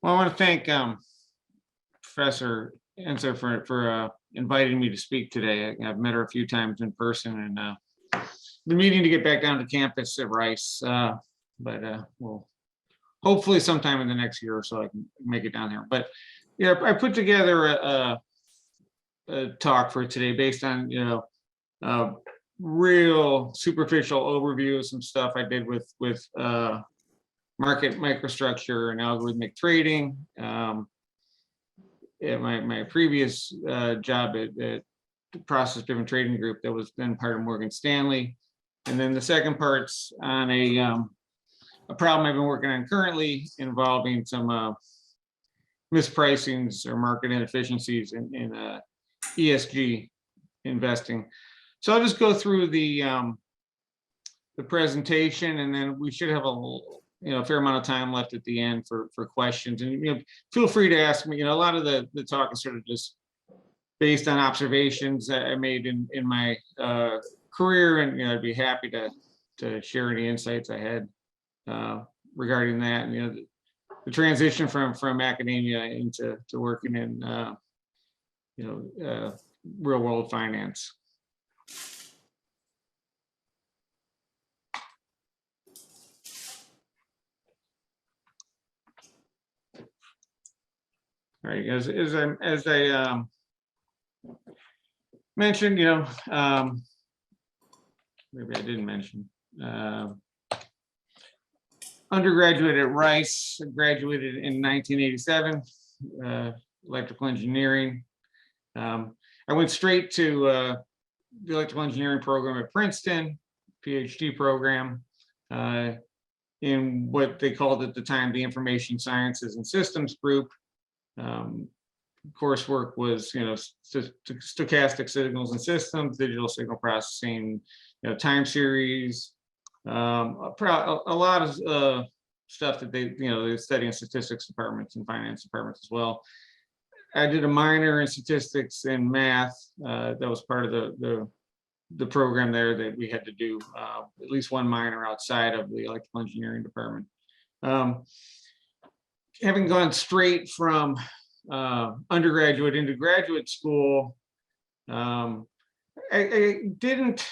Well, I want to thank Professor Enser for inviting me to speak today. I've met her a few times in person, and been meaning to get back down to campus at Rice, but we'll hopefully sometime in the next year or so I can make it down there. But yeah, I put together a talk for today based on real superficial overview of some stuff I did with market microstructure and algorithmic trading. At my previous job at the process driven trading group that was then part of Morgan Stanley. And then the second part's on a problem I've been working on currently involving some mispricings or market inefficiencies in ESG investing. So I'll just go through the presentation, and then we should have a fair amount of time left at the end for questions. And feel free to ask me. A lot of the talk is sort of just based on observations that I made in my career, and I'd be happy to share any insights I had regarding that. And the transition from academia into working in real world finance. All right, as I mentioned, maybe I didn't mention, undergraduate at Rice, graduated in 1987, electrical engineering. I went straight to the electrical engineering program at Princeton, PhD program, in what they called at the time the Information Sciences and Systems group. Coursework was, stochastic signals and systems, digital signal processing, time series, a lot of stuff that they study in statistics departments and finance departments as well. I did a minor in statistics and math. That was part of the program there that we had to do at least one minor outside of the electrical engineering department. Having gone straight from undergraduate into graduate school, I didn't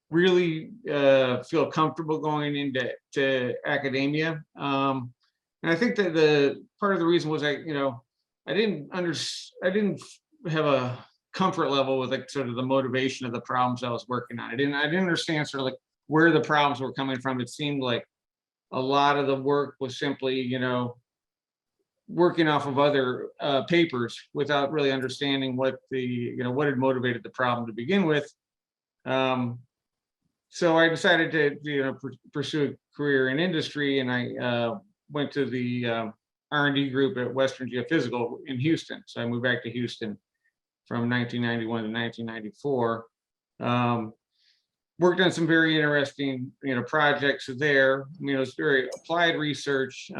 really feel comfortable going into academia, and I think that the part of the reason was I didn't have a comfort level with sort of the motivation of the problems I was working on. I didn't understand sort of like where the problems were coming from. It seemed like a lot of the work was simply, working off of other papers without really understanding what what had motivated the problem to begin with. So I decided to, pursue a career in industry, and I went to the R&D group at Western Geophysical in Houston. So I moved back to Houston from 1991 to 1994. Worked on some very interesting, projects there. It was very applied research,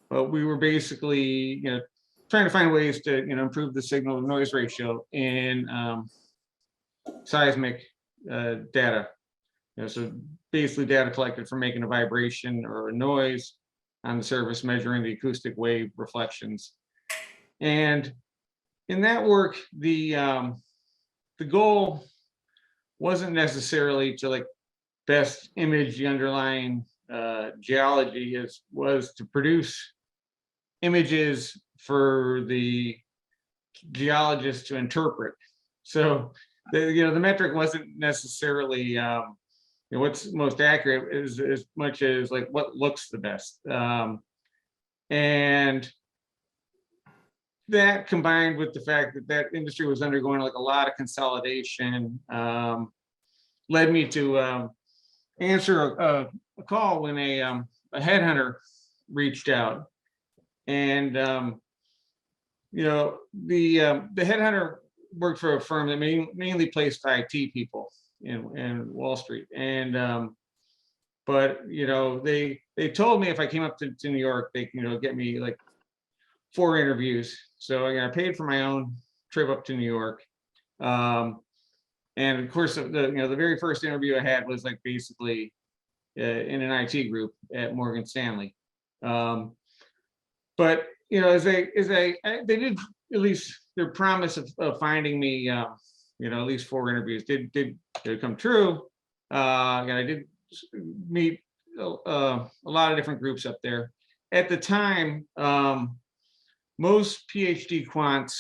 but we were basically, trying to find ways to, improve the signal to noise ratio in seismic data. So basically, data collected from making a vibration or a noise on the surface, measuring the acoustic wave reflections. And in that work, the goal wasn't necessarily to best image the underlying geology, was to produce images for the geologists to interpret. So the metric wasn't necessarily what's most accurate, as much as what looks the best. And that, combined with the fact that industry was undergoing a lot of consolidation, led me to answer a call when a headhunter reached out. And the headhunter worked for a firm that mainly placed IT people in Wall Street. And but they told me if I came up to New York, they get me 4 interviews. So I paid for my own trip up to New York. And of course, the very first interview I had was basically in an IT group at Morgan Stanley. But they did, at least their promise of finding me, at least 4 interviews did come true. And I did meet a lot of different groups up there. At the time, most PhD quants,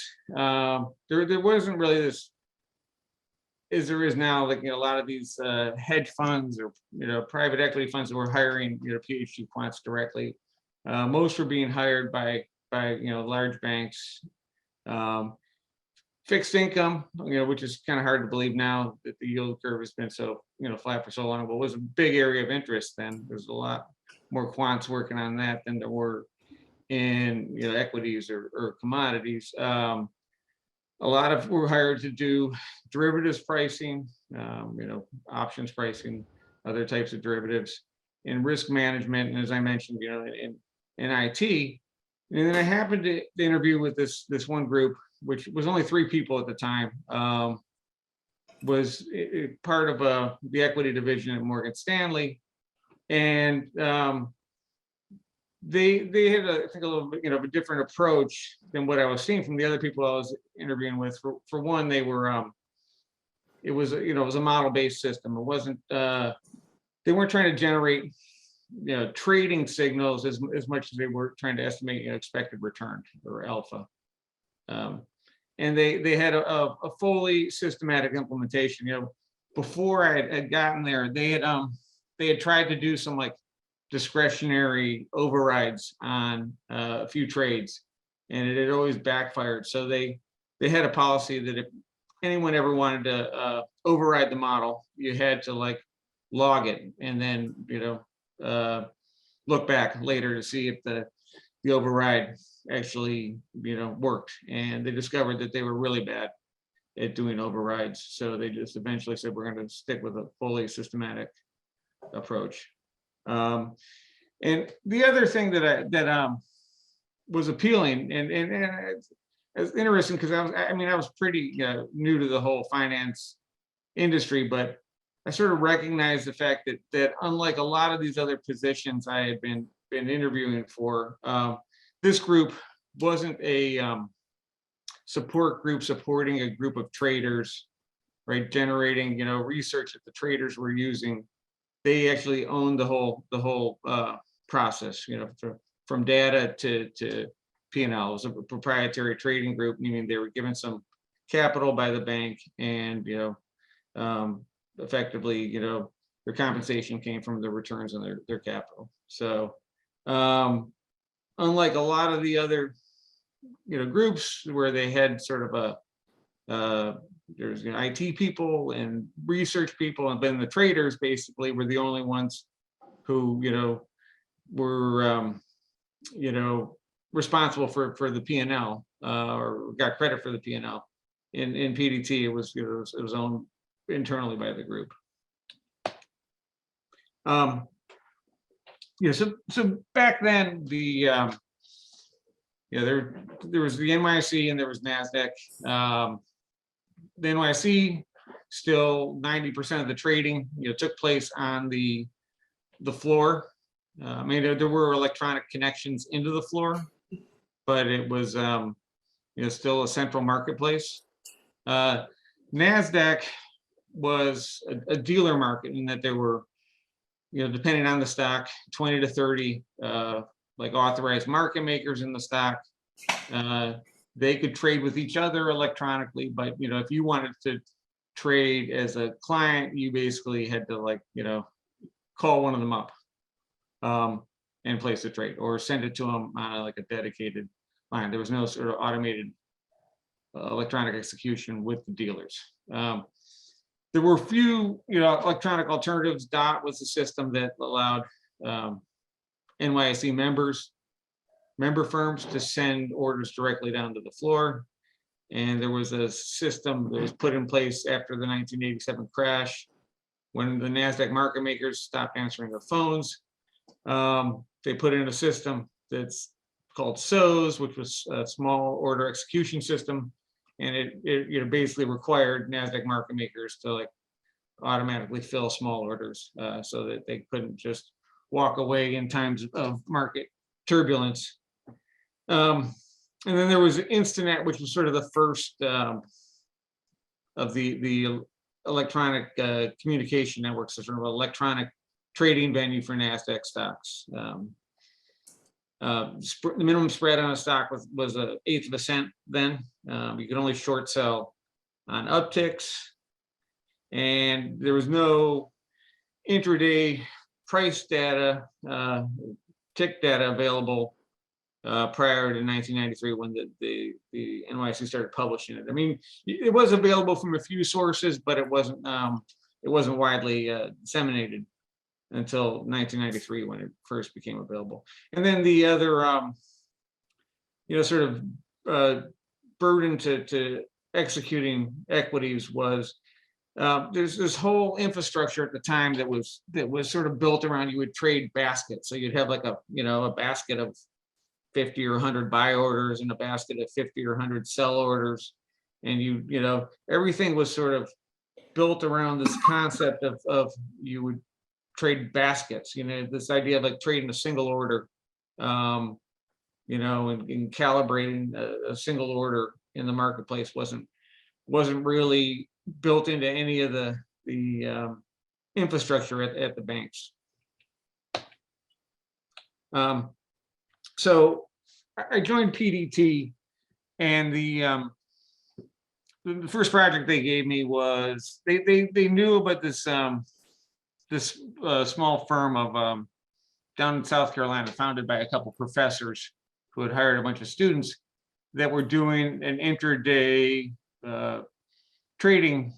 there wasn't really this, as there is now, like a lot of these hedge funds or private equity funds that were hiring PhD quants directly. Most were being hired by large banks. Fixed income, which is kind of hard to believe now that the yield curve has been so flat for so long, but was a big area of interest then. There's a lot more quants working on that than there were in equities or commodities. A lot of were hired to do derivatives pricing, options pricing, other types of derivatives, and risk management, and as I mentioned, in IT. And then I happened to interview with this one group, which was only 3 people at the time, was part of the equity division at Morgan Stanley, and they had I think a little bit of a different approach than what I was seeing from the other people I was interviewing with. For one, they were it was it was a model-based system. It wasn't they weren't trying to generate trading signals as much as they were trying to estimate expected return or alpha. And they had a fully systematic implementation. Before I had gotten there, they had tried to do some like discretionary overrides on a few trades, and it had always backfired. So they had a policy that if anyone ever wanted to override the model, you had to like log it and then look back later to see if the override actually worked. And they discovered that they were really bad at doing overrides, so they just eventually said we're going to stick with a fully systematic approach. And the other thing that was appealing and it's interesting, because I was pretty new to the whole finance industry, but I sort of recognized the fact that unlike a lot of these other positions I had been interviewing for, this group wasn't a support group supporting a group of traders, right? Generating research that the traders were using. They actually owned the whole process, from data to P&L. It was a proprietary trading group, meaning they were given some capital by the bank, and effectively, their compensation came from the returns on their capital. So unlike a lot of the other groups where they had sort of there's IT people and research people, and then the traders basically were the only ones who were responsible for the P&L or got credit for the P&L. In PDT, it was owned internally by the group. So back then there was the NYSE and there was Nasdaq. The NYSE, still 90% of the trading took place on the floor. There were electronic connections into the floor, but it was still a central marketplace. Nasdaq was a dealer market in that there were, depending on the stock, 20 to 30 like authorized market makers in the stock. They could trade with each other electronically, but if you wanted to trade as a client, you basically had to call one of them up and place a trade, or send it to them on a dedicated line. There was no sort of automated electronic execution with the dealers. There were few electronic alternatives. DOT was the system that allowed NYSE member firms to send orders directly down to the floor. And there was a system that was put in place after the 1987 crash, when the Nasdaq market makers stopped answering their phones. They put in a system that's called SOS, which was a small order execution system, and it basically required Nasdaq market makers to automatically fill small orders, so that they couldn't just walk away in times of market turbulence. And then there was Instinet, which was sort of the first of the electronic communication networks, so sort of electronic trading venue for Nasdaq stocks. The minimum spread on a stock was 1/8 of a cent then. You could only short sell on upticks, and there was no intraday price data, tick data available prior to 1993 when the NYSE started publishing it. I mean, it was available from a few sources, but it wasn't widely disseminated until 1993 when it first became available. And then the other, sort of burden to executing equities was there's this whole infrastructure at the time that was sort of built around, you would trade baskets. So you'd have like a basket of 50 or 100 buy orders and a basket of 50 or 100 sell orders, and everything was sort of built around this concept of you would trade baskets. This idea of like trading a single order, and calibrating a single order in the marketplace wasn't really built into any of the infrastructure at the banks. So I joined PDT, and the first project they gave me was they knew about this small firm of down in South Carolina, founded by a couple professors who had hired a bunch of students that were doing an intraday trading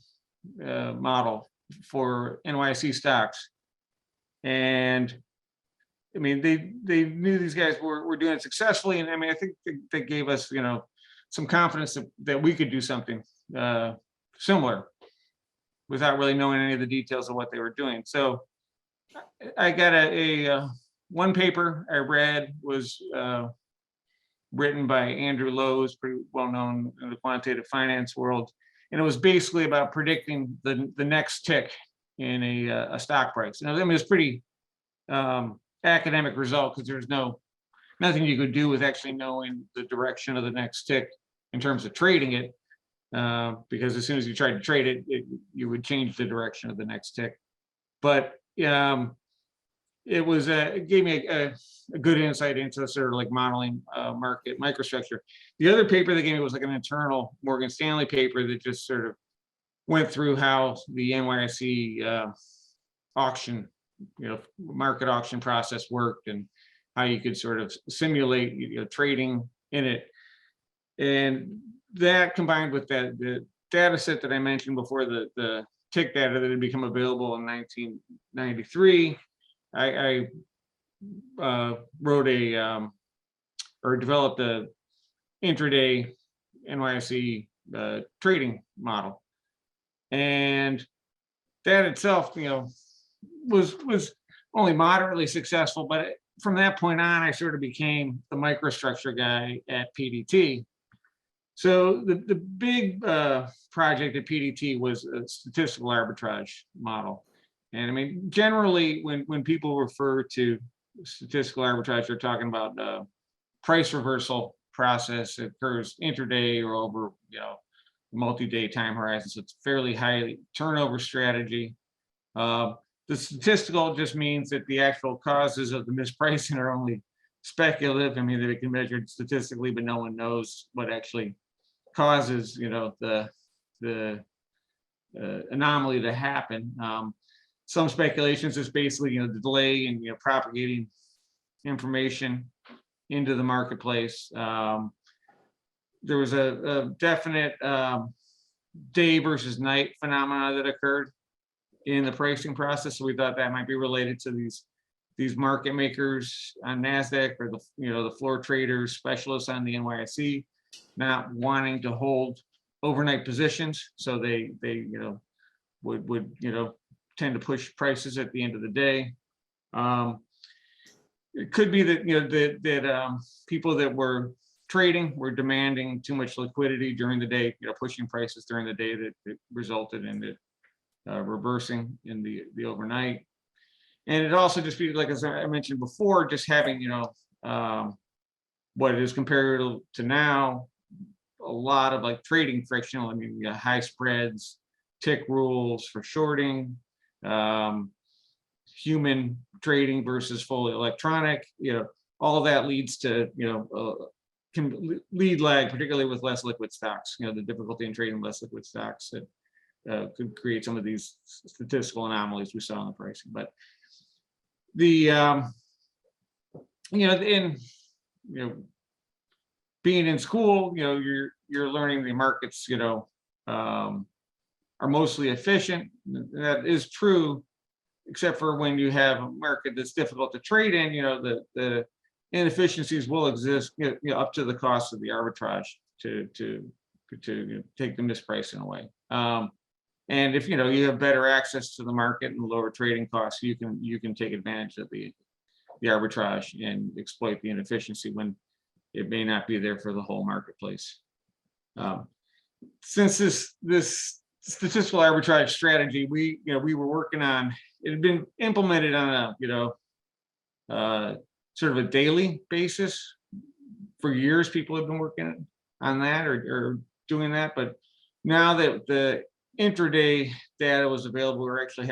model for NYSE stocks. And I mean, they knew these guys were doing it successfully, and I mean, I think they gave us some confidence that we could do something similar without really knowing any of the details of what they were doing. So I got a one paper I read was written by Andrew Lowe's, pretty well known in the quantitative finance world, and it was basically about predicting the next tick in a stock price. Now, I mean, it's pretty academic result because there's nothing you could do with actually knowing the direction of the next tick in terms of trading it, because as soon as you tried to trade it, you would change the direction of the next tick. But it gave me a good insight into sort of like modeling market microstructure. The other paper they gave me was like an internal Morgan Stanley paper that just sort of went through how the NYSE auction, market auction process worked, and how you could sort of simulate trading in it. And that, combined with the data set that I mentioned before, the tick data that had become available in 1993, I wrote or developed a intraday NYSE trading model, and that itself, was only moderately successful. But from that point on, I sort of became the microstructure guy at PDT. So the big project at PDT was a statistical arbitrage model. And I mean, generally, when people refer to statistical arbitrage, they're talking about price reversal process that occurs intraday or over multi-day time horizon. So it's fairly high turnover strategy. The statistical just means that the actual causes of the mispricing are only speculative. I mean, they can measure it statistically, but no one knows what actually causes the anomaly to happen. Some speculations is basically the delay in propagating information into the marketplace. There was a definite day versus night phenomena that occurred in the pricing process, so we thought that might be related to these market makers on Nasdaq, or the floor traders, specialists on the NYSE, not wanting to hold overnight positions, so they would tend to push prices at the end of the day. It could be that people that were trading were demanding too much liquidity during the day, pushing prices during the day that resulted in it reversing in the overnight. And it also just be, like as I mentioned before, just having What is compared to now, a lot of like trading frictional. I mean, you got high spreads, tick rules for shorting, human trading versus fully electronic. All of that leads to can lead lag, particularly with less liquid stocks. The difficulty in trading less liquid stocks that could create some of these statistical anomalies we saw in the pricing. But the being in school, you're learning the markets, are mostly efficient. That is true, except for when you have a market that's difficult to trade in. The inefficiencies will exist, up to the cost of the arbitrage to take the mispricing away. And if you have better access to the market and lower trading costs, you can take advantage of the arbitrage and exploit the inefficiency when it may not be there for the whole marketplace. Since this statistical arbitrage strategy, we were working on, it had been implemented on a sort of a daily basis for years. People have been working on that or doing that, but now that the intraday data was available, we're actually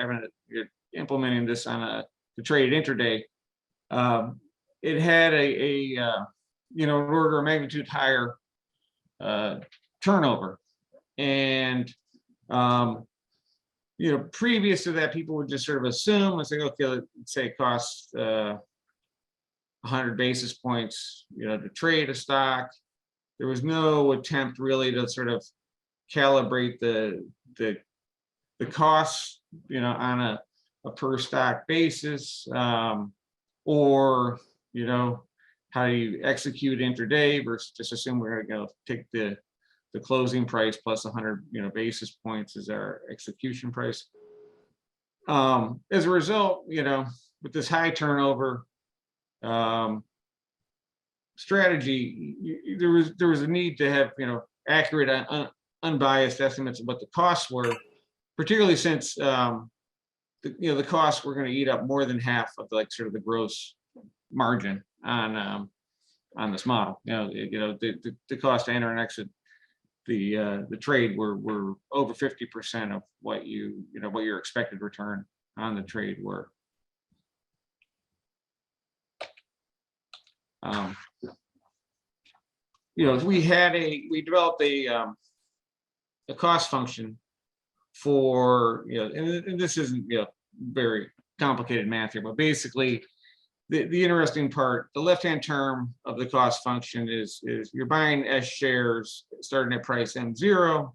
implementing this on the trade intraday. It had an order of magnitude higher turnover, and previous to that, people would just sort of assume and say, okay, let's say it costs 100 basis points, to trade a stock. There was no attempt really to sort of calibrate the costs, on a per stock basis, or how do you execute intraday versus just assume we're going to take the closing price plus 100 basis points as our execution price. As a result, with this high turnover strategy, there was a need to have accurate, unbiased estimates of what the costs were, particularly since the costs were going to eat up more than half of sort of the gross margin on this model. The cost to enter and exit the trade were over 50% of what what your expected return on the trade were. We developed a cost function for, and this isn't very complicated math here, but basically the interesting part, the left-hand term of the cost function is you're buying S shares starting at price M0,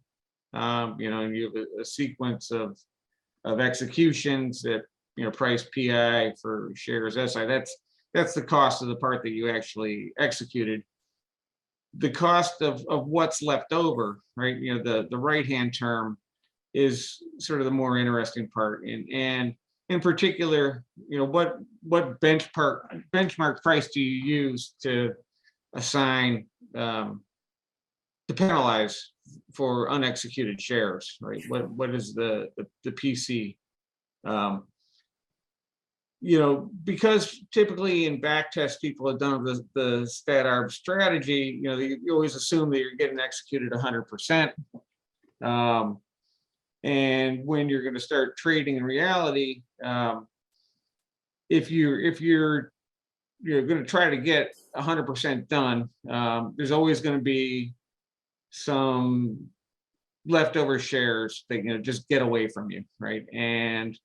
and you have a sequence of executions at price PI for shares SI. That's the cost of the part that you actually executed. The cost of what's left over, right? The right-hand term is sort of the more interesting part, and in particular, what benchmark price do you use to assign to penalize for unexecuted shares, right? What is the PC? Because typically in back tests people have done the stat arb strategy, you always assume that you're getting executed 100%. And when you're going to start trading in reality, if you're going to try to get 100% done, there's always going to be some leftover shares that just get away from you, right? And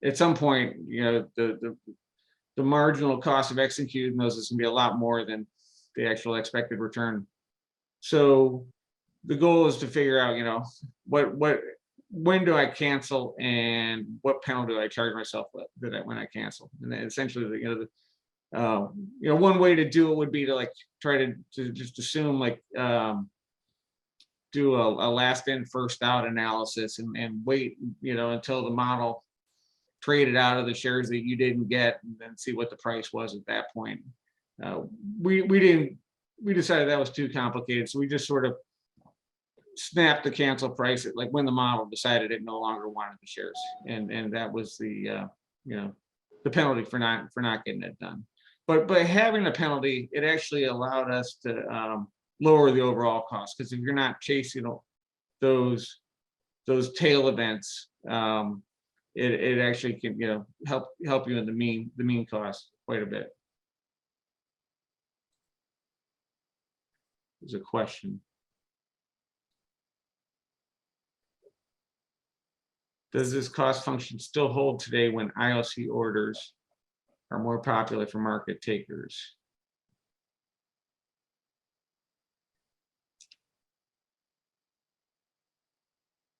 at some point, the marginal cost of executing those is going to be a lot more than the actual expected return. So the goal is to figure out, when do I cancel and what penalty do I charge myself when I cancel? And then essentially, one way to do it would be to try to just assume do a last in first out analysis and wait until the model traded out of the shares that you didn't get, and then see what the price was at that point. We decided that was too complicated, so we just sort of snapped the cancel price at when the model decided it no longer wanted the shares, and that was the penalty for not getting it done. but by having a penalty, it actually allowed us to lower the overall cost, because if you're not chasing those tail events, it actually can help you in the mean cost quite a bit. There's a question. Does this cost function still hold today when ILC orders are more popular for market takers?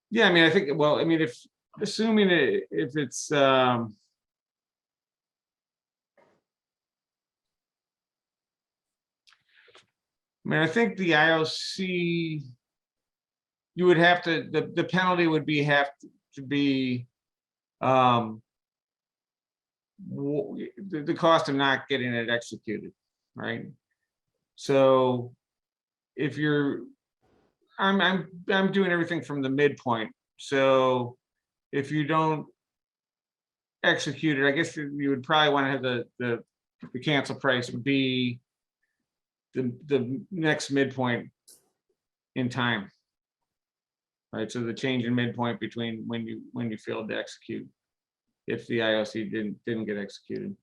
Yeah, I mean, I think, well, I mean, if it's I mean, I think the IOC, you would have to, the penalty would have to be the cost of not getting it executed, right? So if you're, I'm doing everything from the midpoint. So if you don't execute it, I guess you would probably want to have the cancel price be the next midpoint in time, right? So the change in midpoint between when you failed to execute, if the IOC didn't get executed.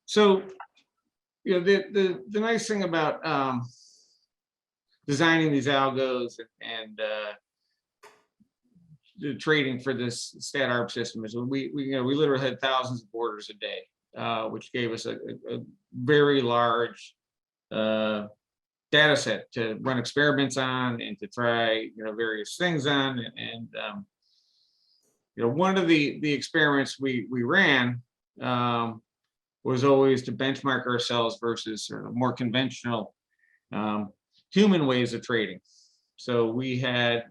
So, the nice thing about designing these algos and the trading for this stat arb system is we literally had thousands of orders a day, which gave us a very large data set to run experiments on and to try various things on. And one of the experiments we ran was always to benchmark ourselves versus sort of more conventional human ways of trading. So we had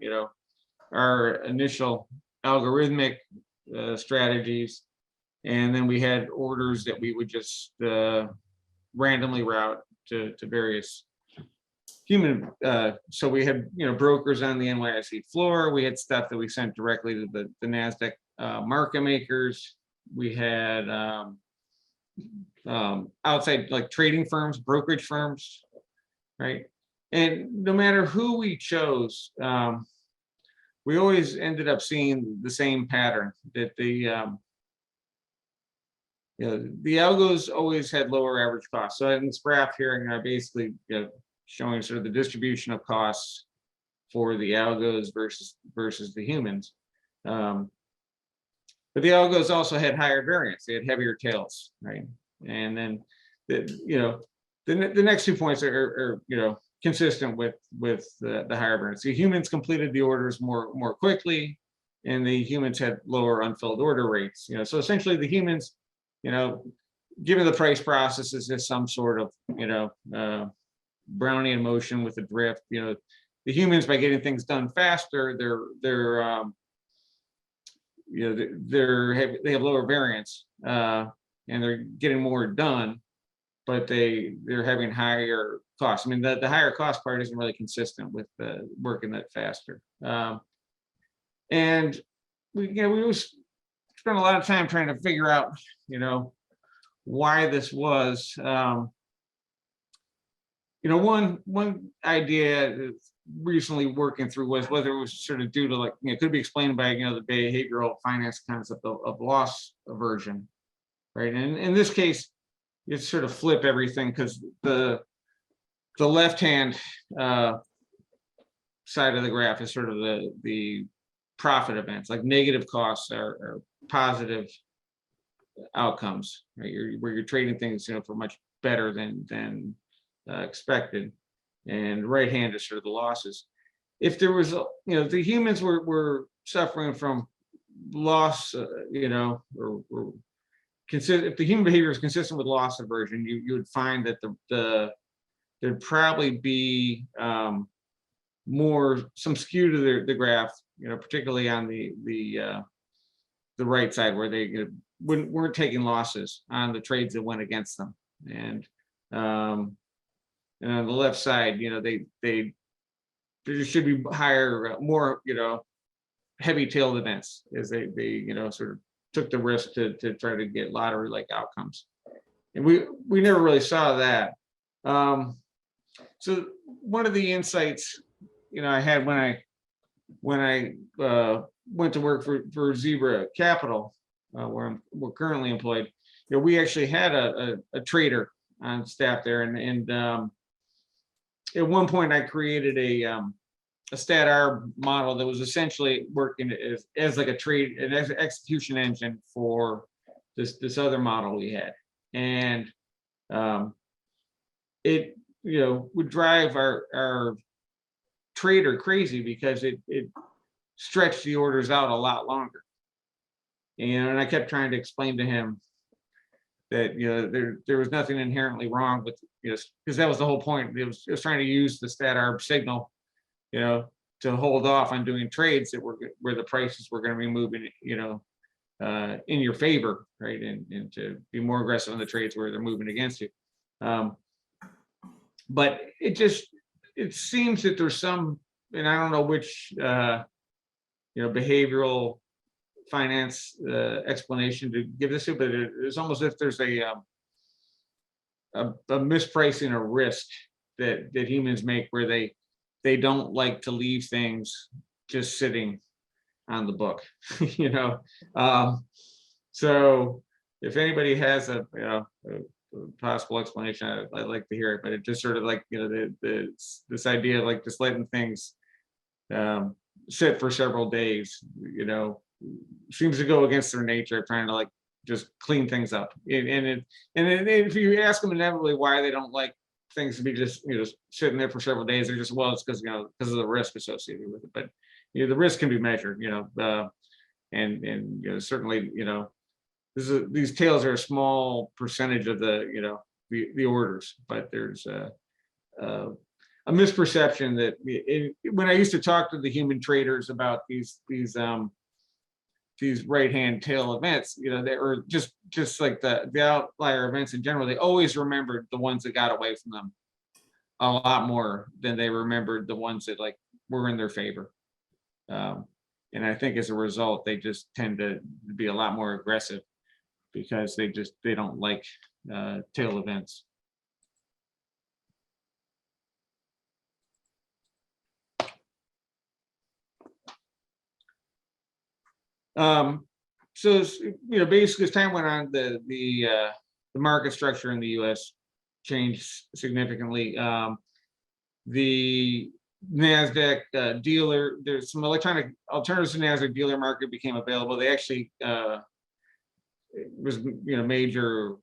our initial algorithmic strategies, and then we had orders that we would just randomly route to various human. So we had brokers on the NYSE floor. We had stuff that we sent directly to the Nasdaq market makers. We had outside like trading firms, brokerage firms, right? And no matter who we chose, we always ended up seeing the same pattern, that the algos always had lower average costs. So in this graph here, I'm basically showing sort of the distribution of costs for the algos versus the humans. But the algos also had higher variance; they had heavier tails, right? And then the next 2 points are consistent with the higher variance. The humans completed the orders more quickly, and the humans had lower unfilled order rates. So essentially the humans, given the price process is just some sort of Brownian motion with a drift. The humans, by getting things done faster, they have lower variance, and they're getting more done, but they're having higher costs. I mean, the higher cost part isn't really consistent with working that faster. And we spent a lot of time trying to figure out, why this was. One idea recently working through was whether it was sort of due to it could be explained by the behavioral finance concept of loss aversion, right? And in this case, it's sort of flip everything, because the left hand side of the graph is sort of the profit events, like negative costs are positive outcomes, right? Where you're trading things for much better than expected, and right hand is sort of the losses. If there was the humans were suffering from loss, or if the human behavior is consistent with loss aversion, you would find that there'd probably be some skew to the graph, particularly on the right side, where they weren't taking losses on the trades that went against them, and on the left side, they there should be higher, more, heavy-tailed events, as they sort of took the risk to try to get lottery-like outcomes. And we never really saw that. So one of the insights, I had when I went to work for Zebra Capital, where we're currently employed, we actually had a trader on staff there, and at one point I created a stat arb model that was essentially working as like an execution engine for this other model we had, and it would drive our trader crazy because it stretched the orders out a lot longer. And I kept trying to explain to him that there was nothing inherently wrong with, because that was the whole point. It was trying to use the stat arb signal, to hold off on doing trades that were where the prices were going to be moving, in your favor, right, and to be more aggressive on the trades where they're moving against you. But it seems that there's some, and I don't know which behavioral finance explanation to give this to, but it's almost as if there's a mispricing of risk that humans make, where they don't like to leave things just sitting on the book. So if anybody has a possible explanation, I'd like to hear it. But it just sort of like this idea of like just letting things sit for several days, seems to go against their nature, trying to like just clean things up. And if you ask them inevitably why they don't like things to be just sitting there for several days, they're just, well, it's because because of the risk associated with it. But the risk can be measured, and certainly these tails are a small percentage of the orders, but there's a misperception that when I used to talk to the human traders about these right-hand tail events, they were just like the outlier events in general. They always remembered the ones that got away from them a lot more than they remembered the ones that like were in their favor. And I think as a result, they just tend to be a lot more aggressive because they don't like tail events. So basically as time went on, the market structure in the U.S. changed significantly. The Nasdaq dealer, there's some electronic alternatives to Nasdaq dealer market became available. They actually was major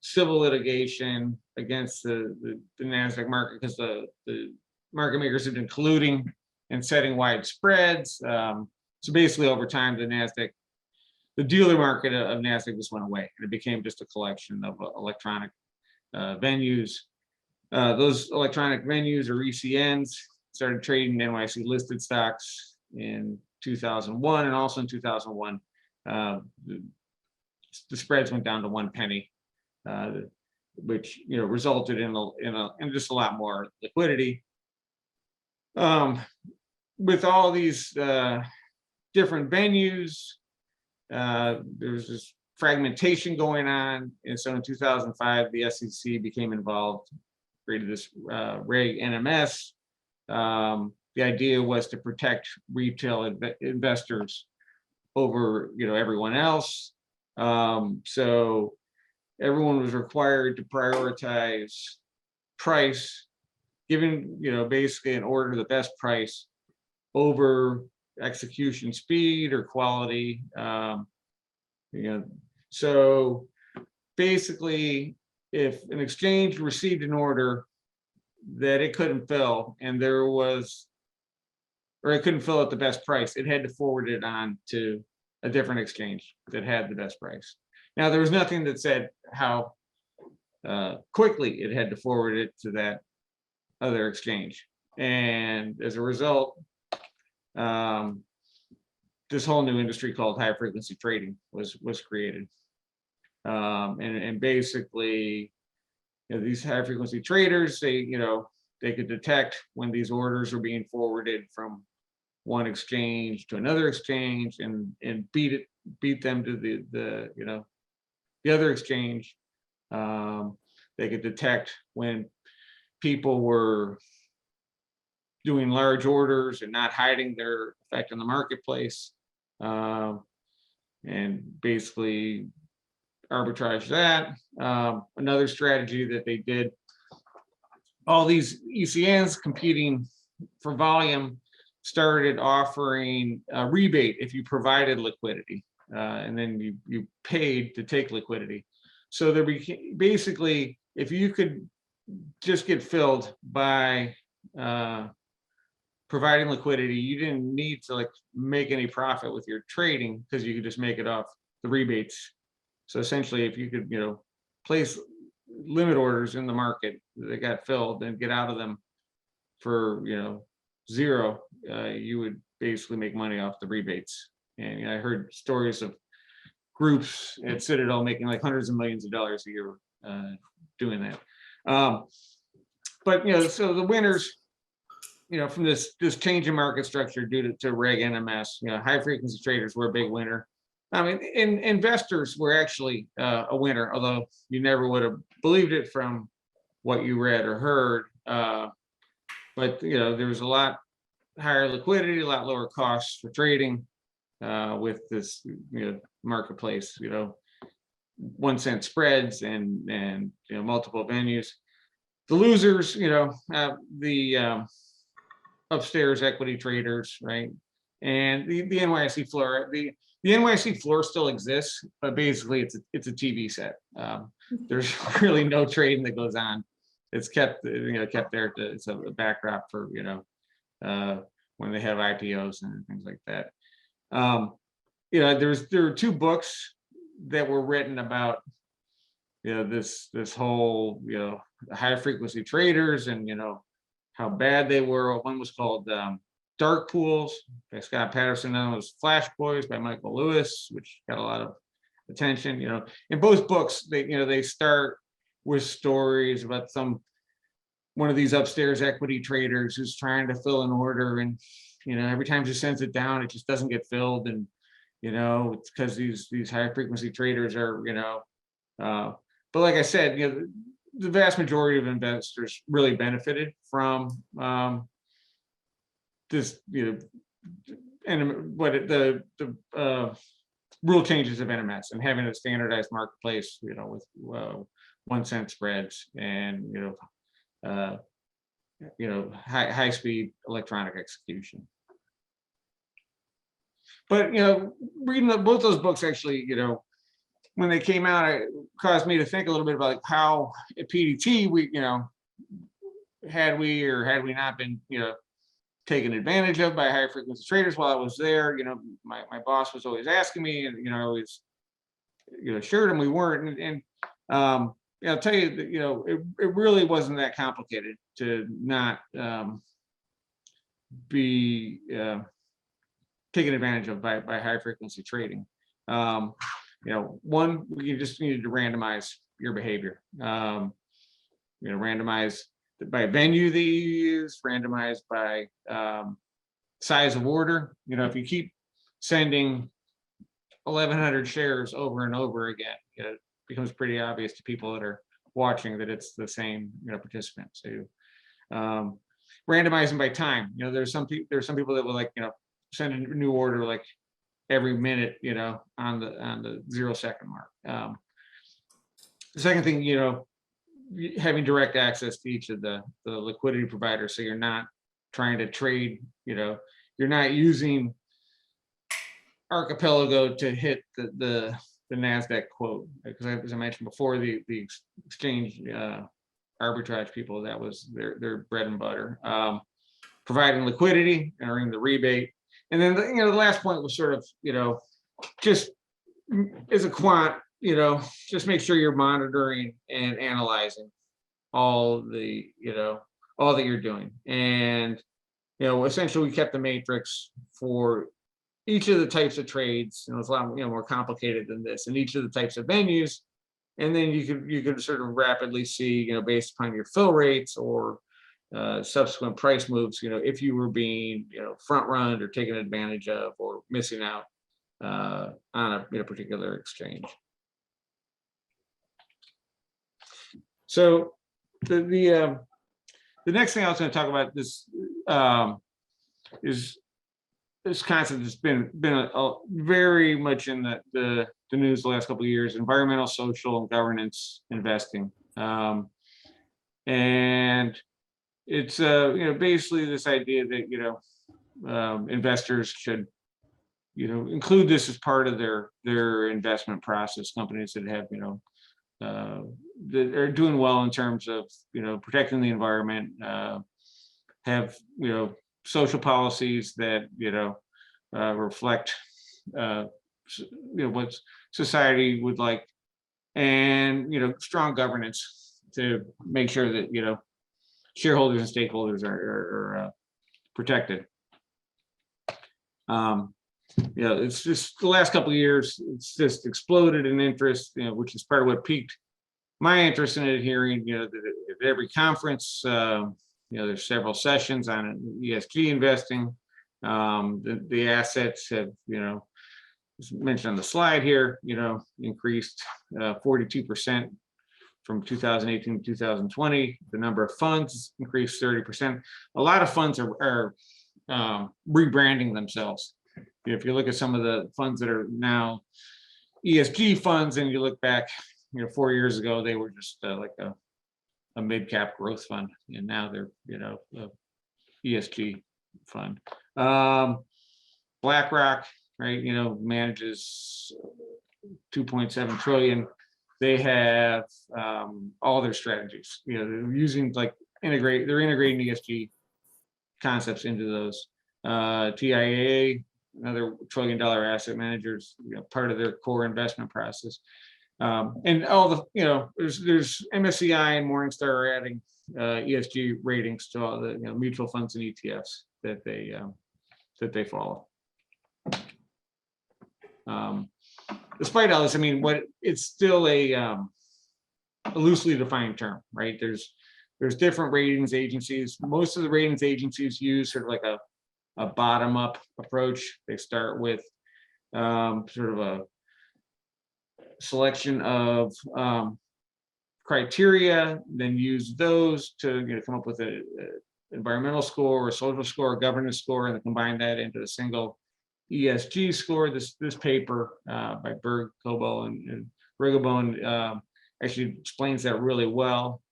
civil litigation against the Nasdaq market because the market makers had been colluding and setting wide spreads. So basically, over time, the dealer market of Nasdaq just went away, and it became just a collection of electronic venues. Those electronic venues, or ECNs, started trading NYSE listed stocks in 2001, and also in 2001, the spreads went down to 1 penny, which resulted in just a lot more liquidity. With all these different venues, there's this fragmentation going on, and so in 2005 the SEC became involved, created this Reg NMS. The idea was to protect retail investors over everyone else. So everyone was required to prioritize price, giving basically an order the best price over execution speed or quality. So basically, if an exchange received an order that it couldn't fill, and it couldn't fill at the best price, it had to forward it on to a different exchange that had the best price. Now, there was nothing that said how quickly it had to forward it to that other exchange. And as a result, this whole new industry called high frequency trading was created. And basically, these high frequency traders, they they could detect when these orders are being forwarded from one exchange to another exchange, and beat them to the other exchange. They could detect when people were doing large orders and not hiding their effect in the marketplace, and basically arbitrage that. Another strategy that they did, all these ECNs competing for volume started offering a rebate if you provided liquidity, and then you paid to take liquidity. So there became, basically, if you could just get filled by providing liquidity, you didn't need to like make any profit with your trading, because you could just make it off the rebates. So essentially, if you could, place limit orders in the market that got filled and get out of them for, zero, you would basically make money off the rebates. And I heard stories of groups at Citadel making like hundreds of millions of dollars a year doing that. But so the winners, from this change in market structure due to Reg NMS, high frequency traders were a big winner. I mean, investors were actually a winner, although you never would have believed it from what you read or heard. But there was a lot higher liquidity, a lot lower costs for trading with this marketplace. 1 cent spreads and multiple venues. The losers, the upstairs equity traders, right? And the NYSE floor. The NYSE floor still exists, but basically it's a TV set. There's really no trading that goes on. It's kept kept there it's a backdrop for when they have IPOs and things like that. There were 2 books that were written about this whole high frequency traders and how bad they were. One was called Dark Pools by Scott Patterson, and it was Flash Boys by Michael Lewis, which got a lot of attention. In both books, they start with stories about one of these upstairs equity traders who's trying to fill an order, and every time she sends it down, it just doesn't get filled, and it's because these high frequency traders are but like I said, the vast majority of investors really benefited from this, and the rule changes of NMS and having a standardized marketplace, with 1 cent spreads and high speed electronic execution. But reading both those books actually, when they came out, it caused me to think a little bit about how at PDT we, had we not been, taken advantage of by high frequency traders while I was there. My boss was always asking me, and I always assured him we weren't. And I'll tell you that it really wasn't that complicated to not be taken advantage of by high frequency trading. One, you just needed to randomize your behavior. Randomize by venue that you use, randomized by size of order. If you keep sending 1,100 shares over and over again, it becomes pretty obvious to people that are watching that it's the same participants. So randomizing by time. There's some people that will send a new order like every minute, on the 0 second mark. The second thing, having direct access to each of the liquidity providers, so you're not trying to trade, you're not using Archipelago to hit the Nasdaq quote, because as I mentioned before, the exchange arbitrage people, that was their bread and butter. Providing liquidity and earning the rebate. And then the last point was sort of, just as a quant, just make sure you're monitoring and analyzing all that you're doing. And essentially we kept the matrix for each of the types of trades. It's a lot more complicated than this, and each of the types of venues. And then you could sort of rapidly see, based upon your fill rates or subsequent price moves, if you were being, front run or taken advantage of or missing out on a particular exchange. So the next thing I was going to talk about is this concept that's been very much in the news the last couple of years: environmental, social, and governance investing. And it's basically this idea that investors should include this as part of their investment process. Companies that have that are doing well in terms of protecting the environment, have social policies that reflect what society would like, and strong governance to make sure that shareholders and stakeholders are protected. It's just the last couple of years, it's just exploded in interest, which is part of what piqued my interest in adhering. At every conference, there's several sessions on ESG investing. The assets have, as mentioned on the slide here, increased 42% from 2018 to 2020. The number of funds increased 30%. A lot of funds are rebranding themselves. If you look at some of the funds that are now ESG funds, and you look back, 4 years ago, they were just like a mid-cap growth fund, and now they're a ESG fund. BlackRock, right, manages 2.7 trillion. They have all their strategies. They're using they're integrating ESG concepts into those. TIAA, another $1 trillion asset managers, part of their core investment process. And all the, there's MSCI and Morningstar are adding ESG ratings to all the mutual funds and ETFs that they follow. Despite all this, it's still a loosely defined term, right? There's different ratings agencies. Most of the ratings agencies use sort of like a bottom-up approach. They start with sort of a selection of criteria, then use those to come up with an environmental score, or social score, or governance score, and then combine that into a single ESG score. This paper by Berg, Cobo, and Rigobone actually explains that really well,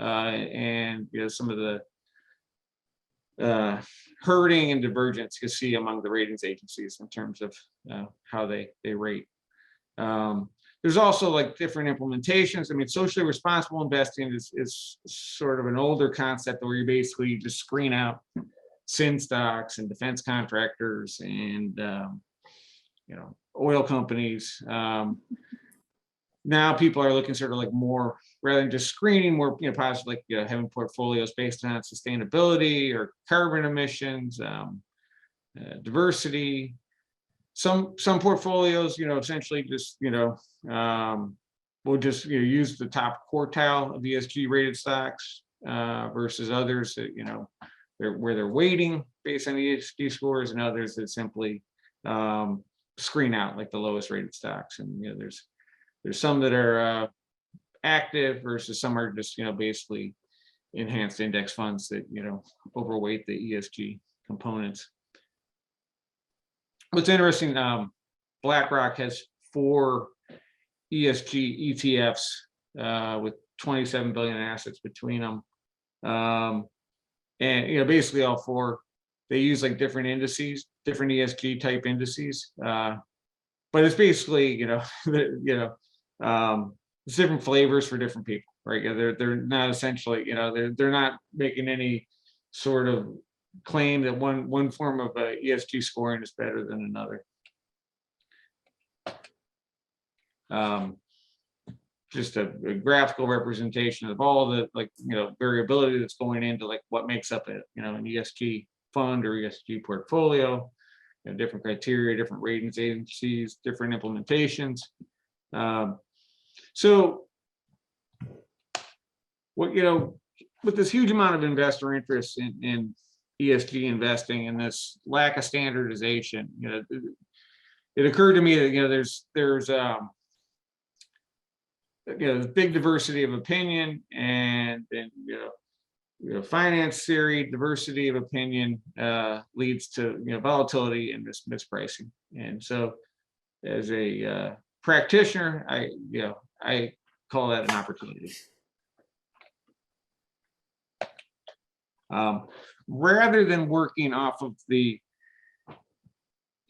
and some of the herding and divergence you see among the ratings agencies in terms of how they rate. There's also different implementations. Socially responsible investing is sort of an older concept where you basically just screen out sin stocks and defense contractors and oil companies. Now people are looking sort of more, rather than just screening, more possibly having portfolios based on sustainability or carbon emissions, diversity. Some portfolios, essentially just will just use the top quartile of ESG rated stocks versus others that where they're weighting based on ESG scores, and others that simply screen out the lowest rated stocks. And there's some that are active versus some are just basically enhanced index funds that overweight the ESG components. What's interesting, BlackRock has 4 ESG ETFs with 27 billion in assets between them, and basically all 4, they use different indices, different ESG type indices, but it's basically it's different flavors for different people, right? They're not essentially they're not making any sort of claim that one form of ESG scoring is better than another. Just a graphical representation of all the variability that's going into what makes up an ESG fund or ESG portfolio, different criteria, different ratings agencies, different implementations. So what with this huge amount of investor interest in ESG investing and this lack of standardization, it occurred to me that there's big diversity of opinion, and finance theory diversity of opinion leads to volatility and mispricing. And so, as a practitioner, I call that an opportunity. Rather than working off of the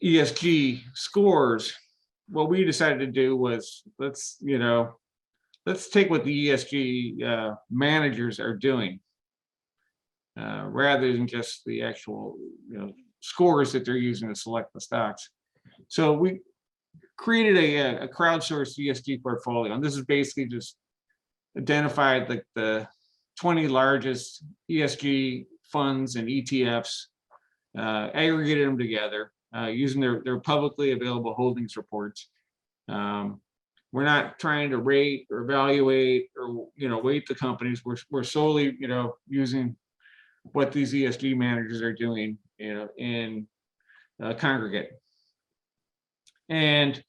ESG scores, what we decided to do was let's take what the ESG managers are doing, rather than just the actual scores that they're using to select the stocks. So we created a crowdsourced ESG portfolio, and this is basically just identified the 20 largest ESG funds and ETFs, aggregated them together using their publicly available holdings reports. We're not trying to rate or evaluate or weight the companies. We're solely using what these ESG managers are doing in congregate. And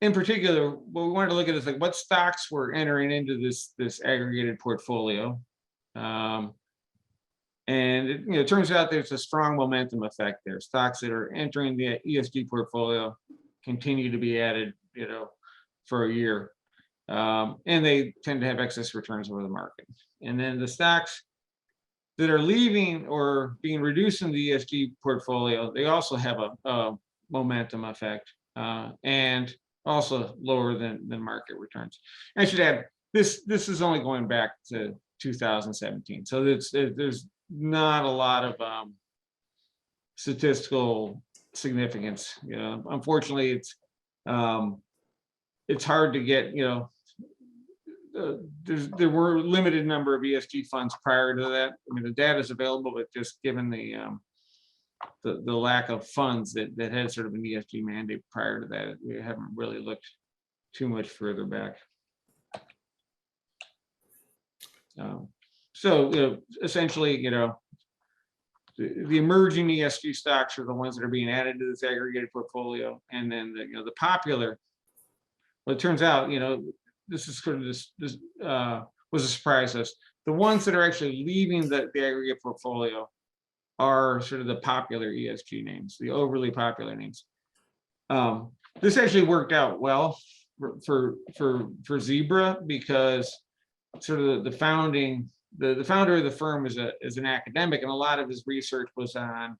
in particular, what we wanted to look at is like what stocks were entering into this aggregated portfolio. And it turns out there's a strong momentum effect there. Stocks that are entering the ESG portfolio continue to be added for a year. And they tend to have excess returns over the market. And then the stocks that are leaving or being reduced in the ESG portfolio, they also have a momentum effect, and also lower than market returns. I should add, this is only going back to 2017. So there's not a lot of statistical significance. Unfortunately, it's hard to get. There were a limited number of ESG funds prior to that. I mean, the data is available, but just given the lack of funds that had sort of an ESG mandate prior to that, we haven't really looked too much further back. So essentially, the emerging ESG stocks are the ones that are being added to this aggregated portfolio, and then the popular. Well, it turns out, this is sort of this was a surprise to us. The ones that are actually leaving the aggregate portfolio are sort of the popular ESG names, the overly popular names. This actually worked out well for Zebra, because sort of the founder of the firm is an academic, and a lot of his research was on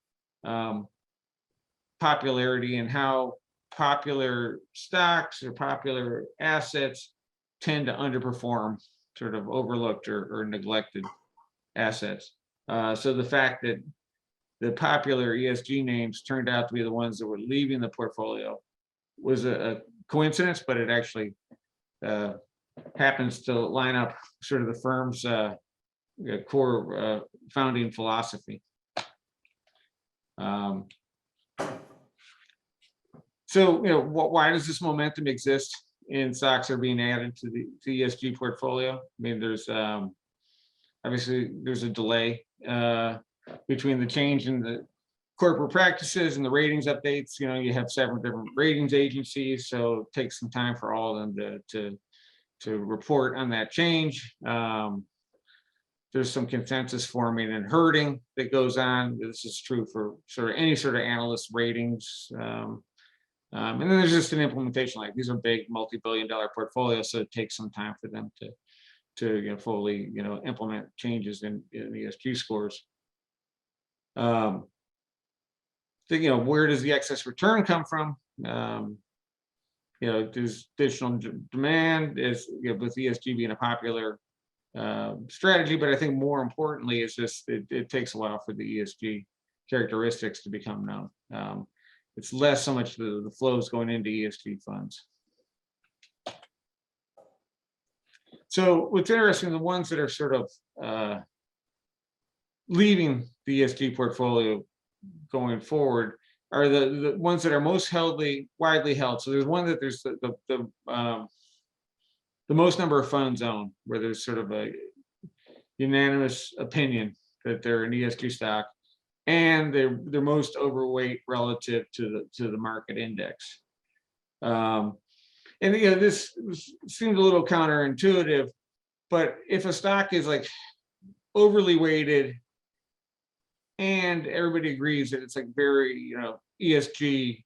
popularity and how popular stocks or popular assets tend to underperform sort of overlooked or neglected assets. So the fact that the popular ESG names turned out to be the ones that were leaving the portfolio was a coincidence, but it actually happens to line up sort of the firm's core founding philosophy. So, why does this momentum exist in stocks that are being added to the ESG portfolio? I mean, there's obviously there's a delay between the change in the corporate practices and the ratings updates. You have several different ratings agencies, so it takes some time for all of them to report on that change. There's some consensus forming and herding that goes on. This is true for sort of any sort of analyst ratings. And then there's just an implementation. Like, these are big multi-billion-dollar portfolios, so it takes some time for them to fully implement changes in ESG scores. Where does the excess return come from? There's additional demand, with ESG being a popular strategy, but I think more importantly is just it takes a while for the ESG characteristics to become known. It's less so much the flows going into ESG funds. So what's interesting, the ones that are sort of leaving the ESG portfolio going forward are the ones that are most widely held. So there's one that there's the most number of funds owned, where there's sort of unanimous opinion that they're an ESG stock, and they're most overweight relative to the market index. And this seems a little counterintuitive, but if a stock is like overly weighted and everybody agrees that it's like very ESG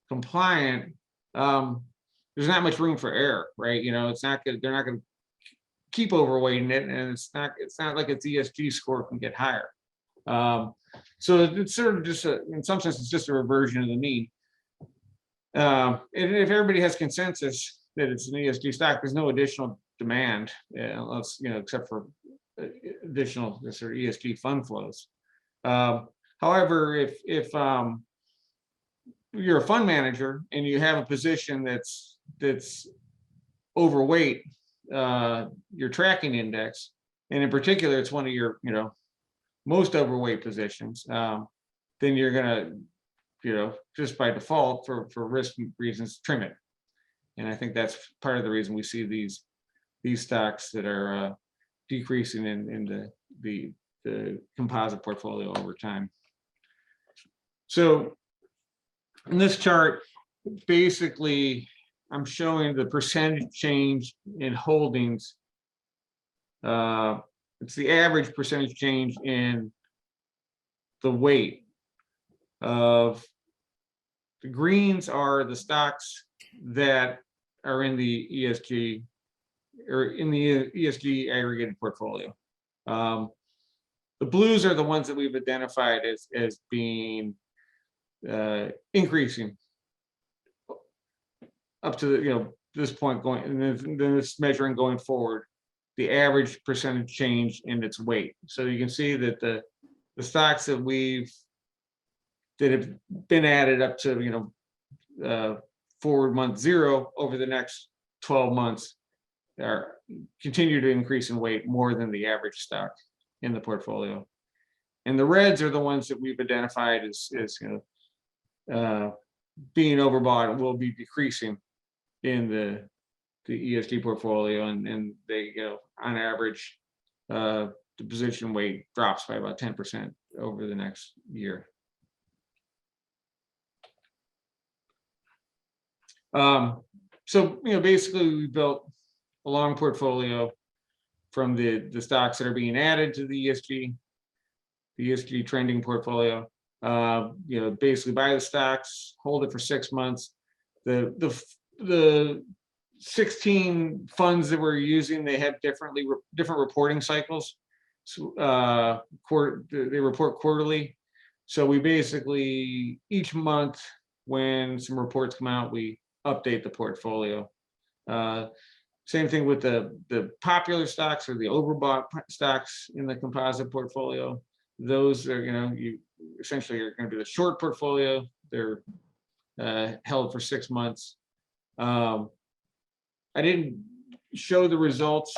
compliant, there's not much room for error, right? It's not good. They're not going to keep overweighting it, and it's not like its ESG score can get higher. So it's sort of just in some sense, it's just a reversion of the mean. And if everybody has consensus that it's an ESG stock, there's no additional demand, unless except for additional sort of ESG fund flows. However, if you're a fund manager and you have a position that's overweight your tracking index, and in particular it's one of your most overweight positions, then you're gonna just by default for risk reasons trim it. And I think that's part of the reason we see these stocks that are decreasing in the composite portfolio over time. So in this chart, basically I'm showing the percentage change in holdings. It's the average percentage change in the weight of the greens are the stocks that are in the ESG or in the ESG aggregated portfolio. The blues are the ones that we've identified as being increasing up to this point going, and then it's measuring going forward the average percentage change in its weight. So you can see that the stocks that have been added up to forward month 0 over the next 12 months continue to increase in weight more than the average stock in the portfolio. And the reds are the ones that we've identified as being overbought and will be decreasing in the ESG portfolio, and they on average the position weight drops by about 10% over the next year. So basically we built a long portfolio from the stocks that are being added to the ESG trending portfolio. Basically buy the stocks, hold it for 6 months. The 16 funds that we're using, they have different reporting cycles. So, they report quarterly. So we basically each month when some reports come out, we update the portfolio. Same thing with the popular stocks or the overbought stocks in the composite portfolio. Those are you essentially are going to be the short portfolio. They're held for 6 months. I didn't show the results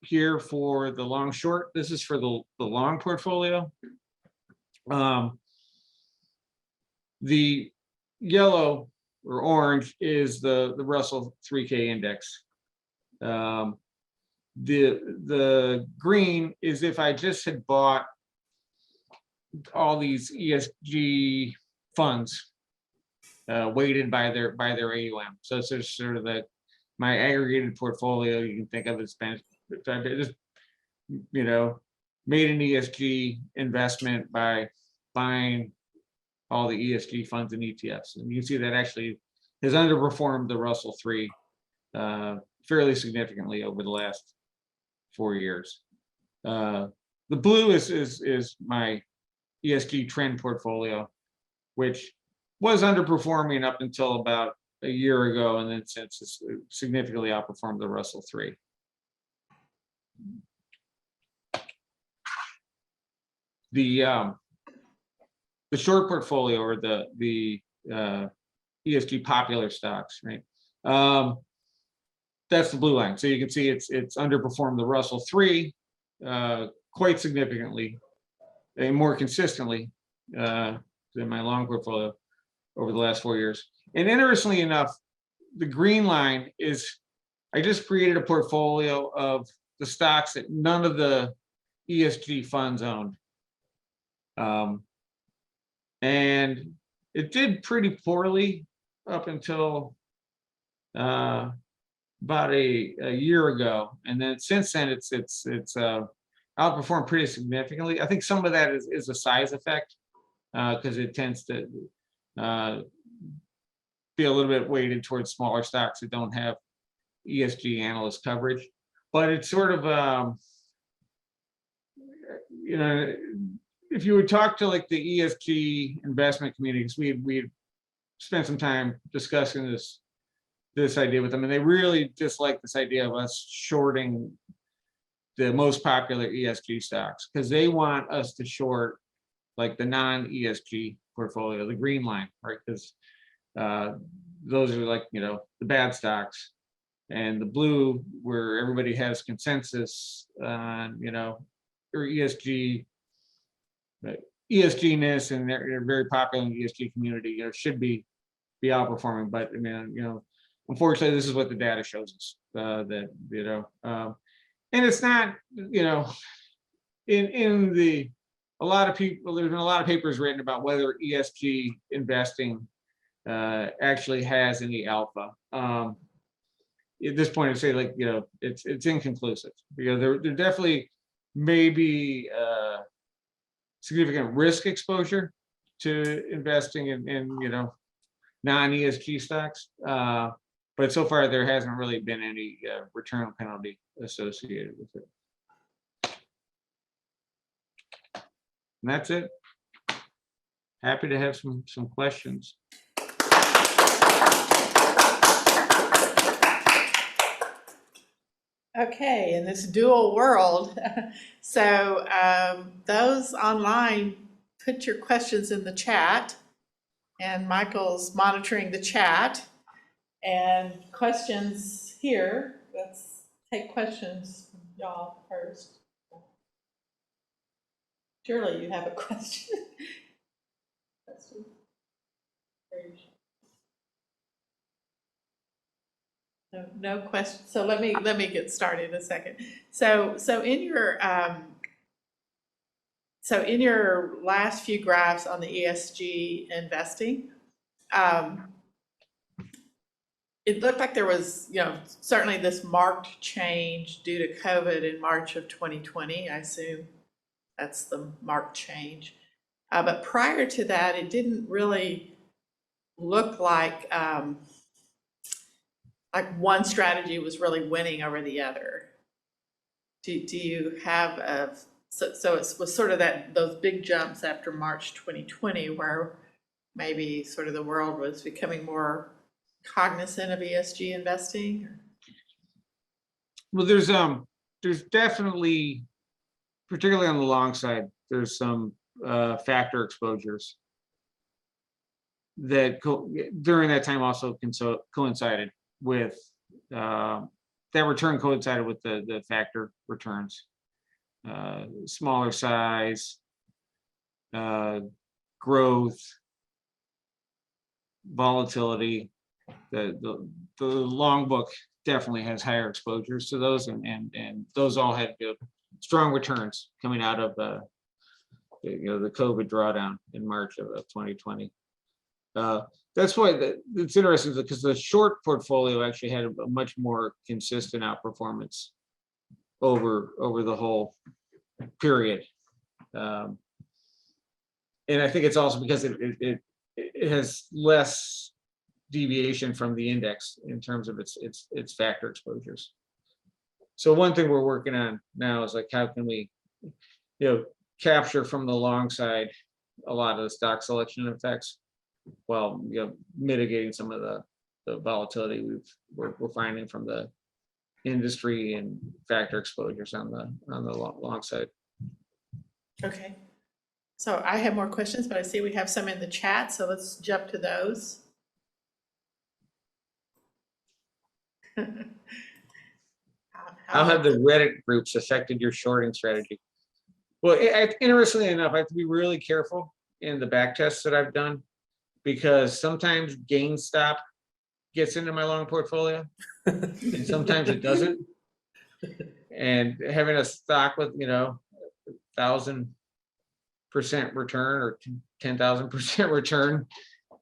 here for the long short. This is for the long portfolio. The yellow or orange is the Russell 3K index. The green is if I just had bought all these ESG funds weighted by their AUM. So it's just sort of my aggregated portfolio. You can think of it as I just made an ESG investment by buying all the ESG funds and ETFs, and you can see that actually has underperformed the Russell 3 fairly significantly over the last 4 years. The blue is my ESG trend portfolio, which was underperforming up until about a year ago, and then since it's significantly outperformed the Russell 3. The short portfolio or the ESG popular stocks, right? That's the blue line. So you can see it's underperformed the Russell 3 quite significantly and more consistently than my long portfolio over the last 4 years. And interestingly enough, the green line is I just created a portfolio of the stocks that none of the ESG funds owned. And it did pretty poorly up until about a year ago, and then since then it's outperformed pretty significantly. I think some of that is a size effect, because it tends to be a little bit weighted towards smaller stocks that don't have ESG analyst coverage. But it's sort of if you would talk to like the ESG investment communities, we spent some time discussing this idea with them, and they really dislike this idea of us shorting the most popular ESG stocks, because they want us to short like the non-ESG portfolio, the green line, right? Because those are like, the bad stocks, and the blue, where everybody has consensus on, or ESG-ness, and they're very popular in the ESG community, should be outperforming. But I mean, unfortunately, this is what the data shows us, that, and it's not, a lot of people, there's been a lot of papers written about whether ESG investing actually has any alpha. At this point, I'd say, like, it's inconclusive, because there definitely may be significant risk exposure to investing in non-ESG stocks, but so far there hasn't really been any return penalty associated with it. And that's it. Happy to have some questions. Okay, in this dual world, so those online, put your questions in the chat, and Michael's monitoring the chat. And questions here, let's take questions from y'all first. Surely you have a question. No question. So let me get started in a second. So in your last few graphs on the ESG investing, it looked like there was, certainly this marked change due to COVID in March of 2020. I assume that's the marked change. But prior to that, it didn't really look like one strategy was really winning over the other. Do you have so it was sort of those big jumps after March 2020, where maybe sort of the world was becoming more cognizant of ESG investing? Well, there's definitely, particularly on the long side, there's some factor exposures that during that time also coincided with that return coincided with the factor returns, smaller size, growth, volatility. The long book definitely has higher exposures to those, and those all had strong returns coming out of the COVID drawdown in March of 2020. That's why it's interesting, because the short portfolio actually had a much more consistent outperformance over the whole period, and I think it's also because it has less deviation from the index in terms of its factor exposures. So one thing we're working on now is, like, how can we capture from the long side a lot of the stock selection effects, while mitigating some of the volatility we're finding from the industry and factor exposures on the long side. Okay, so I have more questions, but I see we have some in the chat, so let's jump to those. How have the Reddit groups affected your shorting strategy? Well, interestingly enough, I have to be really careful in the back tests that I've done, because sometimes GameStop gets into my long portfolio and sometimes it doesn't. And having a stock with, 1,000% return or 10,000% return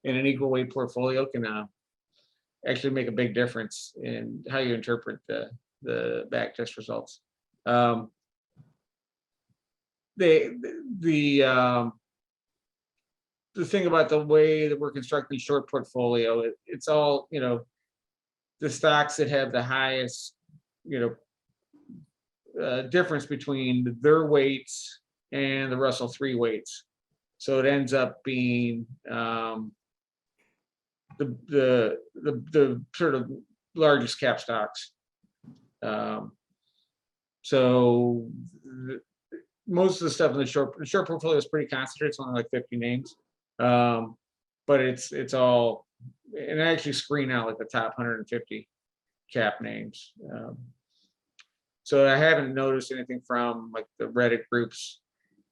in an equal weight portfolio can actually make a big difference in how you interpret the back test results. The thing about the way that we're constructing short portfolio, it's all, the stocks that have the highest, difference between their weights and the Russell 3 weights. So it ends up being the sort of largest cap stocks. So most of the stuff in the short portfolio is pretty concentrated. It's only like 50 names, but it's all, and I actually screen out like the top 150 cap names. So I haven't noticed anything from like the Reddit groups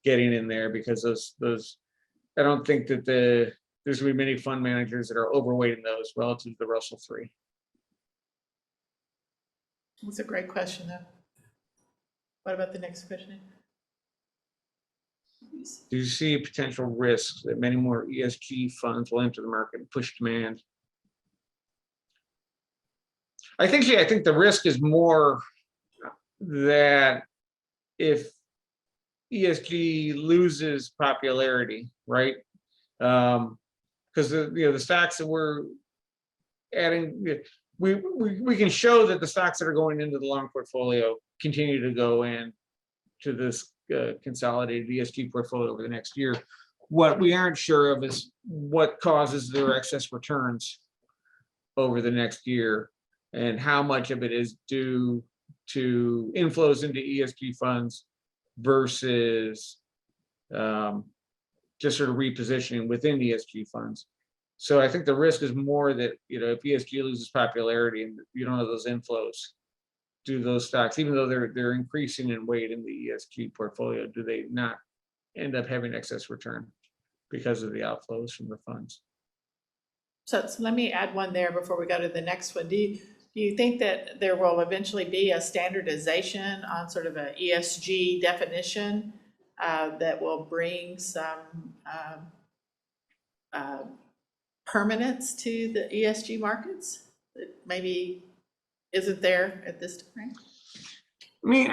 getting in there, because those I don't think that there's gonna be many fund managers that are overweighting those relative to the Russell 3. That's a great question, though. What about the next question? Do you see potential risks that many more ESG funds will enter the market and push demand? I think the risk is more that if ESG loses popularity, right? Because the stocks that we're adding, we can show that the stocks that are going into the long portfolio continue to go in to this consolidated ESG portfolio over the next year. What we aren't sure of is what causes their excess returns over the next year, and how much of it is due to inflows into ESG funds versus just sort of repositioning within ESG funds. So I think the risk is more that, if ESG loses popularity and you don't have those inflows, do those stocks, even though they're increasing in weight in the ESG portfolio, do they not end up having excess return because of the outflows from the funds? So let me add one there before we go to the next one. Do you think that there will eventually be a standardization on sort of an ESG definition that will bring some permanence to the ESG markets that maybe isn't there at this time? I mean,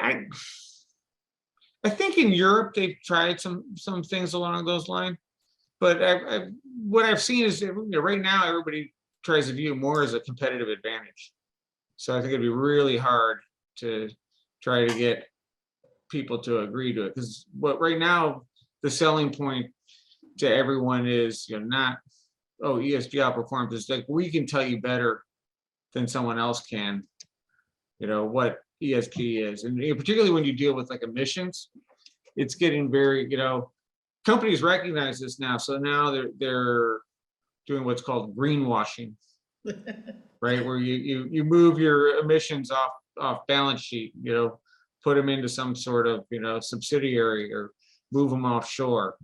I think in Europe they've tried some things along those lines, but what I've seen is that, right now everybody tries to view more as a competitive advantage. So I think it'd be really hard to try to get people to agree to it, because right now the selling point to everyone is, not, oh, ESG outperforms. It's like, we can tell you better than someone else can, what ESG is. And particularly when you deal with like emissions, it's getting very, companies recognize this now. So now they're doing what's called greenwashing, right? Where you move your emissions off balance sheet, put them into some sort of, subsidiary, or move them offshore.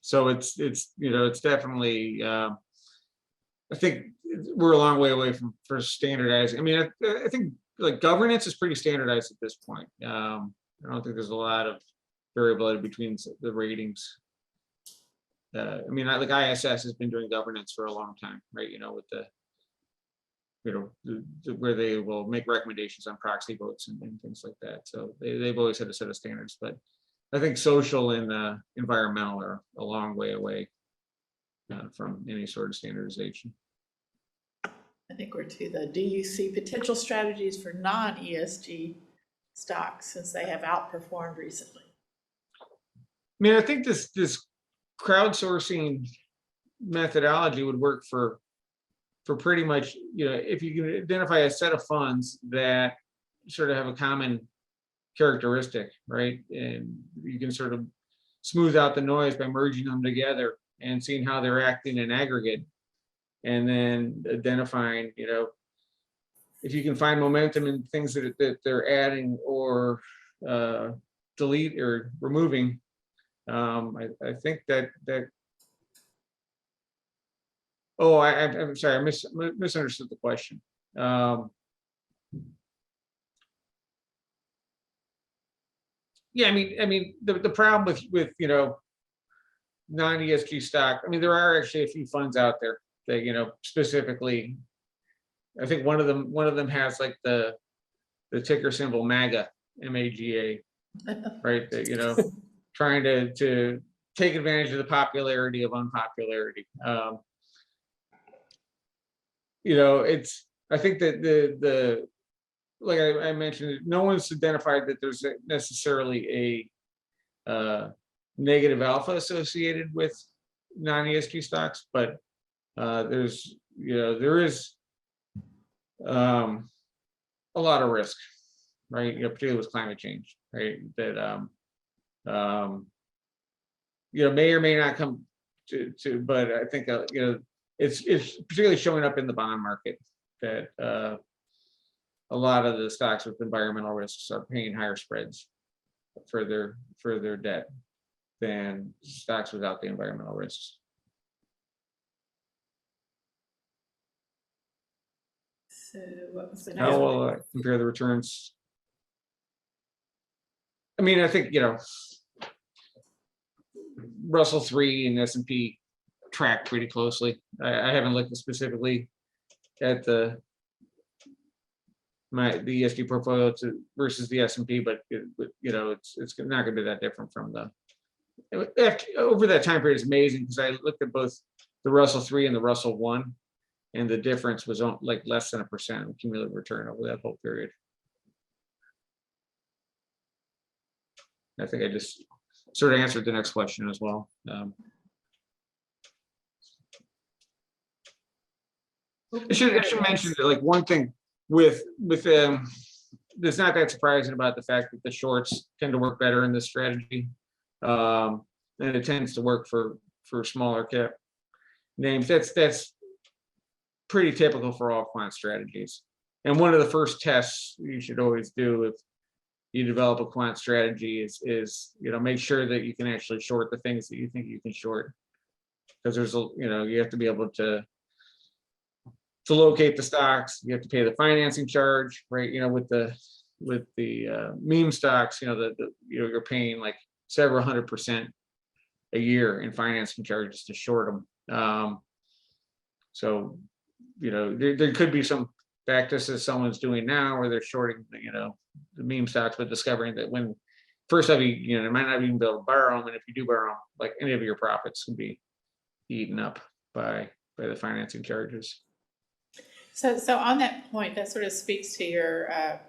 So it's definitely, I think we're a long way away from standardizing. I mean, I think like governance is pretty standardized at this point. I don't think there's a lot of variability between the ratings. I mean, like ISS has been doing governance for a long time, right? With where they will make recommendations on proxy votes and things like that. So they've always had a set of standards, but I think social and environmental are a long way away from any sort of standardization. I think we're to the, do you see potential strategies for non-ESG stocks since they have outperformed recently? I mean, I think this crowdsourcing methodology would work for pretty much, if you can identify a set of funds that sort of have a common characteristic, right? And you can sort of smooth out the noise by merging them together and seeing how they're acting in aggregate, and then identifying, if you can find momentum in things that they're adding or delete or removing. I think that oh, I'm sorry, I misunderstood the question. yeah, I mean, the problem with non-ESG stock, I mean, there are actually a few funds out there that specifically. I think one of them has like the ticker symbol MAGA, MAGA, right? That trying to take advantage of the popularity of unpopularity. It's, I think that the like I mentioned, no one's identified that there's necessarily a negative alpha associated with non-ESG stocks, but there is a lot of risk, right? Particularly with climate change, right? That may or may not come to, but I think it's particularly showing up in the bond market that a lot of the stocks with environmental risks are paying higher spreads for their debt than stocks without the environmental risks. So what was the next How one? will I compare the returns? I mean, I think Russell 3 and S&P track pretty closely. I haven't looked specifically at the ESG portfolio versus the S&P, but it's not going to be that different from over that time period. Is amazing because I looked at both the Russell 3 and the Russell 1, and the difference was like less than 1% cumulative return over that whole period. I think I just sort of answered the next question as well. I should mention that, like, one thing with it's not that surprising about the fact that the shorts tend to work better in this strategy, and it tends to work for smaller cap names. That's pretty typical for all quant strategies. And one of the first tests you should always do if you develop a quant strategy is make sure that you can actually short the things that you think you can short, because there's you have to be able to locate the stocks. You have to pay the financing charge, right? With the meme stocks, you're paying like several 100% a year in financing charges to short them. So there could be some practice as someone's doing now where they're shorting the meme stocks, but discovering that when first off, they might not even be able to borrow them, and if you do borrow them, like, any of your profits can be eaten up by the financing charges. So on that point, that sort of speaks to your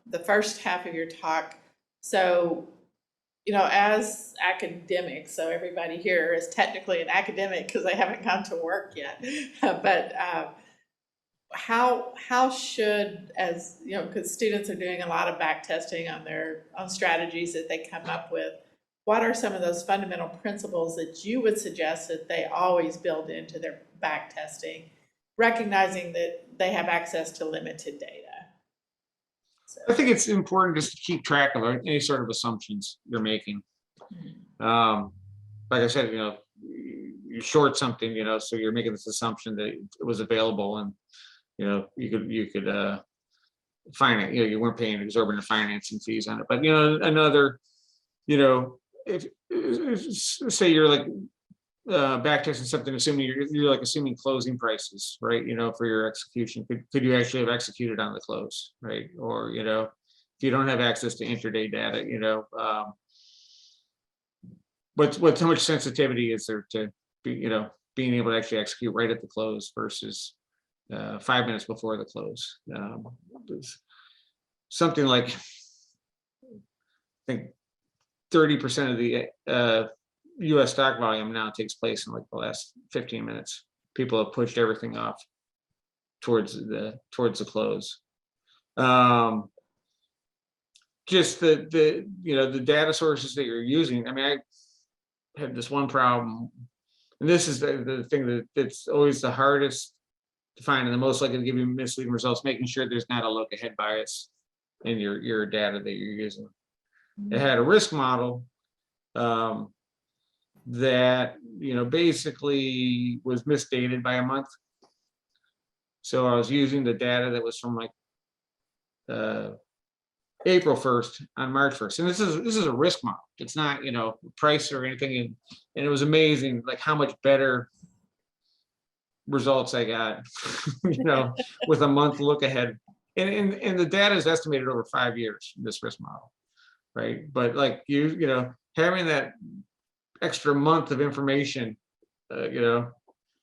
the first half of your talk. So, as academics, so everybody here is technically an academic because they haven't gone to work yet, but how should, as because students are doing a lot of back testing on strategies that they come up with, what are some of those fundamental principles that you would suggest that they always build into their back testing, recognizing that they have access to limited data? So. I think it's important just to keep track of any sort of assumptions you're making. Like I said, you short something, so you're making this assumption that it was available, and you could find it. You weren't paying exorbitant financing fees on it. But another, if say you're like back testing something, assuming you're like assuming closing prices, right? For your execution, could you actually have executed on the close, right? Or if you don't have access to intraday data, how much sensitivity is there to being able to actually execute right at the close versus 5 minutes before the close? Something like, I think 30% of the U.S. stock volume now takes place in like the last 15 minutes. People have pushed everything off towards the close. Just the data sources that you're using. I mean, I had this one problem, and this is the thing that's always the hardest to find and the most likely to give you misleading results, making sure there's not a look ahead bias in your data that you're using. It had a risk model that basically was misdated by a month. So I was using the data that was from like April 1st on March 1st. And this is a risk model. It's not, price or anything. And it was amazing, like how much better results I got, with a month look ahead. And the data is estimated over 5 years in this risk model, right? But like having that extra month of information,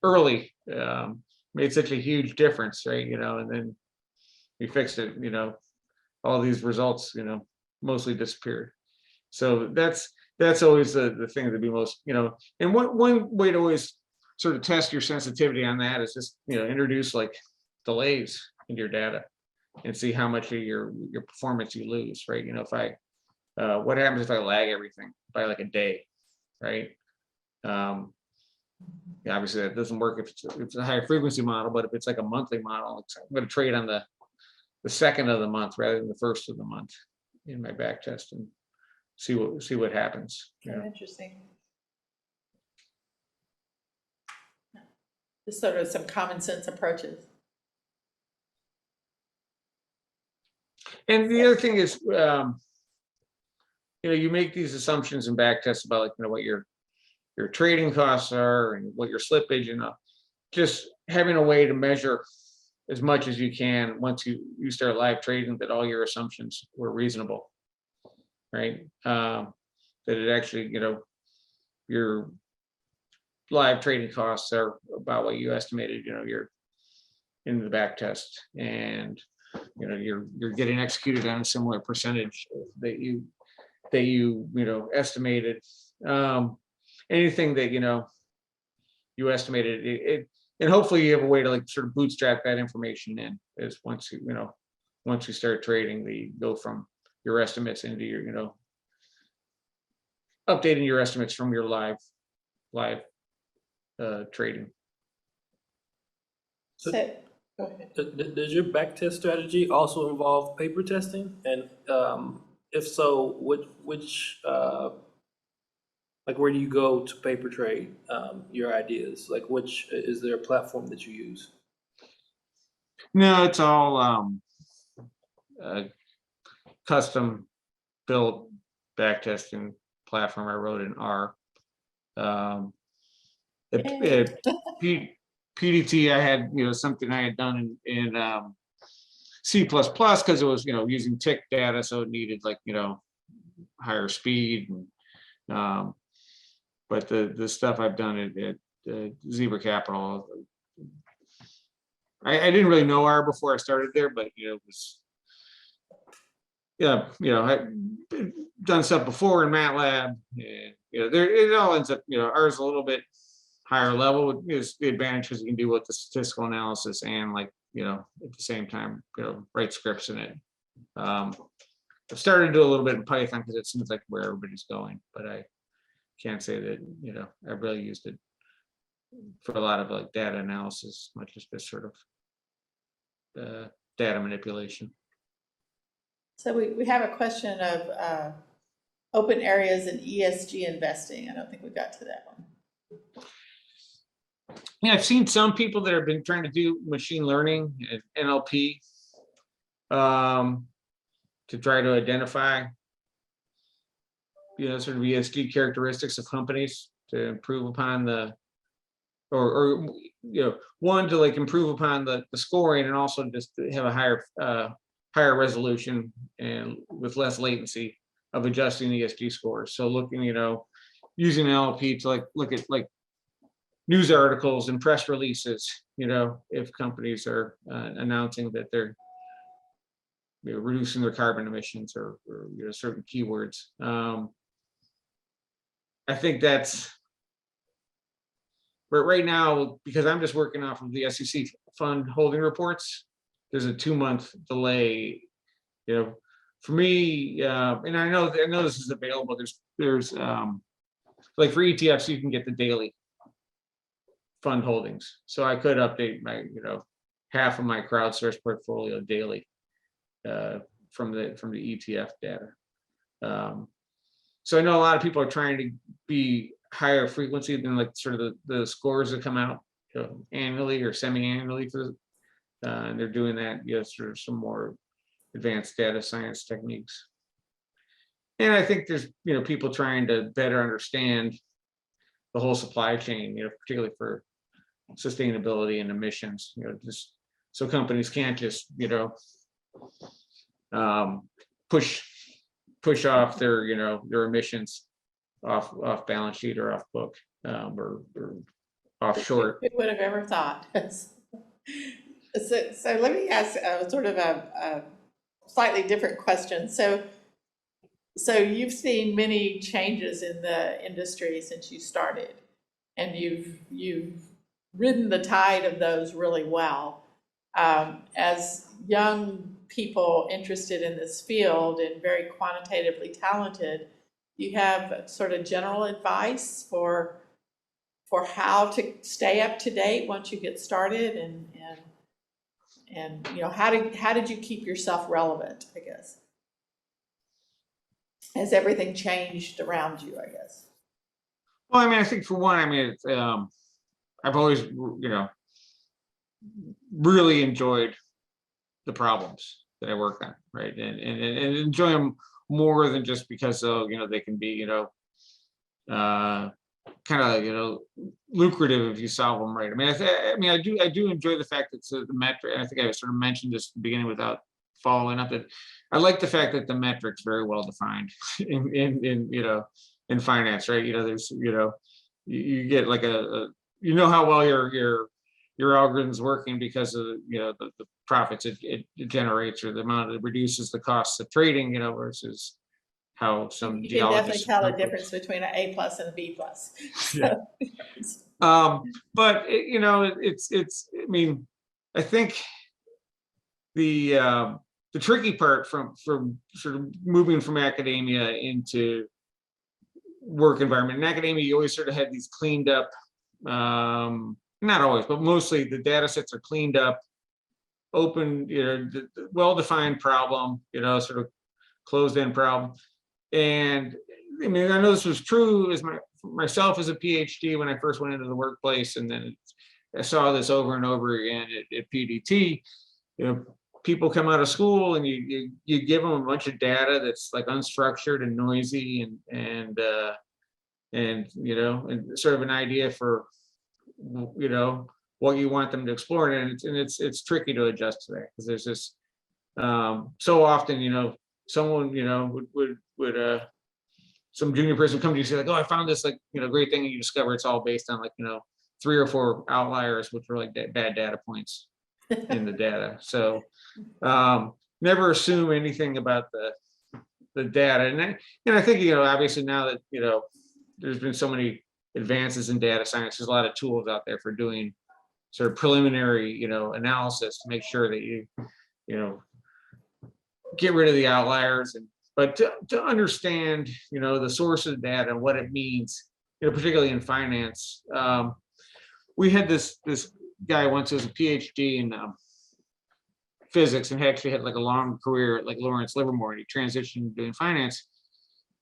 early, made such a huge difference, right? And then we fixed it, all these results, mostly disappeared. So that's always the thing to be most, and one way to always sort of test your sensitivity on that is just, introduce like delays into your data and see how much of your performance you lose, right? If I, what happens if I lag everything by like a day, right? Yeah, obviously that doesn't work if it's a high frequency model, but if it's like a monthly model, I'm going to trade on the second of the month rather than the first of the month in my back test and see what happens. Interesting. Just sort of some common sense approaches. And the other thing is, you make these assumptions and back tests about like, what your trading costs are and what your slippage, and just having a way to measure as much as you can once you start live trading that all your assumptions were reasonable, right? That it actually, your live trading costs are about what you estimated, you're in the back test, and you're getting executed on a similar percentage that you estimated. Anything that you estimated it, and hopefully you have a way to like sort of bootstrap that information in, is once you start trading, you go from your estimates into your updating your estimates from your live trading. So, go ahead. does your backtest strategy also involve paper testing? And if so, which like where do you go to paper trade your ideas? Like which is there a platform that you use? No, it's all custom built backtesting platform I wrote in R. PDT, I had something I had done in C++ because it was using tick data, so it needed like higher speed. And, but the stuff I've done at Zebra Capital, I didn't really know R before I started there, but it was, I've done stuff before in MATLAB, and it all ends up, R is a little bit higher level. Is the advantages you can do with the statistical analysis and like at the same time write scripts in it. I've started to do a little bit in Python because it seems like where everybody's going, but I can't say that I've really used it for a lot of like data analysis, much as this sort of data manipulation. So we have a question of open areas in ESG investing. I don't think we got to that one. Yeah, I've seen some people that have been trying to do machine learning and NLP to try to identify sort of ESG characteristics of companies to improve upon or one, to like improve upon the scoring, and also just to have a higher resolution and with less latency of adjusting ESG scores. So looking, using NLP to like look at like news articles and press releases, if companies are announcing that they're reducing their carbon emissions or certain keywords. I think that's, but right now, because I'm just working off of the SEC fund holding reports, there's a 2-month delay. For me, and I know this is available. There's like for ETFs, you can get the daily fund holdings. So I could update my, half of my crowdsourced portfolio daily from the ETF data. So I know a lot of people are trying to be higher frequency than like sort of the scores that come out annually or semi-annually for and they're doing that, sort of some more advanced data science techniques. And I think there's, people trying to better understand the whole supply chain, particularly for sustainability and emissions, just so companies can't just, push off their emissions off balance sheet or off book, or offshore. Who would have ever thought? So let me ask sort of a slightly different question. So you've seen many changes in the industry since you started, and you've ridden the tide of those really well. As young people interested in this field and very quantitatively talented, you have sort of general advice for how to stay up to date once you get started, and how did you keep yourself relevant, I guess? Has everything changed around you, I guess? Well, I mean, I think for one, it's, I've always, really enjoyed the problems that I work on, right? And enjoy them more than just because, they can be, kind of, lucrative if you solve them right. I do enjoy the fact that the metric, and I think I sort of mentioned this at the beginning without following up, that I like the fact that the metric's very well defined in finance, right? There's, you get like how well your algorithm's working because of the profits it generates, or the amount it reduces the costs of trading, versus how some You can definitely geologists tell the difference between an A+ and a B+. Yeah. But it's I think the tricky part from sort of moving from academia into work environment. In academia, you always sort of had these cleaned up, not always, but mostly the data sets are cleaned up, open, well-defined problem, sort of closed-end problem. And I know this was true as myself as a PhD when I first went into the workplace, and then I saw this over and over again at PDT. People come out of school and you give them a bunch of data that's like unstructured and noisy, and sort of an idea for what you want them to explore, and it's tricky to adjust to that, because there's this so often someone would some junior person come to you and say like, oh, I found this great thing, and you discover it's all based on 3 or 4 outliers, which are like bad data points in the data. So never assume anything about the data. And I think obviously now that there's been so many advances in data science, there's a lot of tools out there for doing sort of preliminary analysis to make sure that you get rid of the outliers, but to understand the source of the data and what it means, particularly in finance. We had this guy once who was a PhD in physics, and he actually had like a long career at like Lawrence Livermore, and he transitioned doing finance,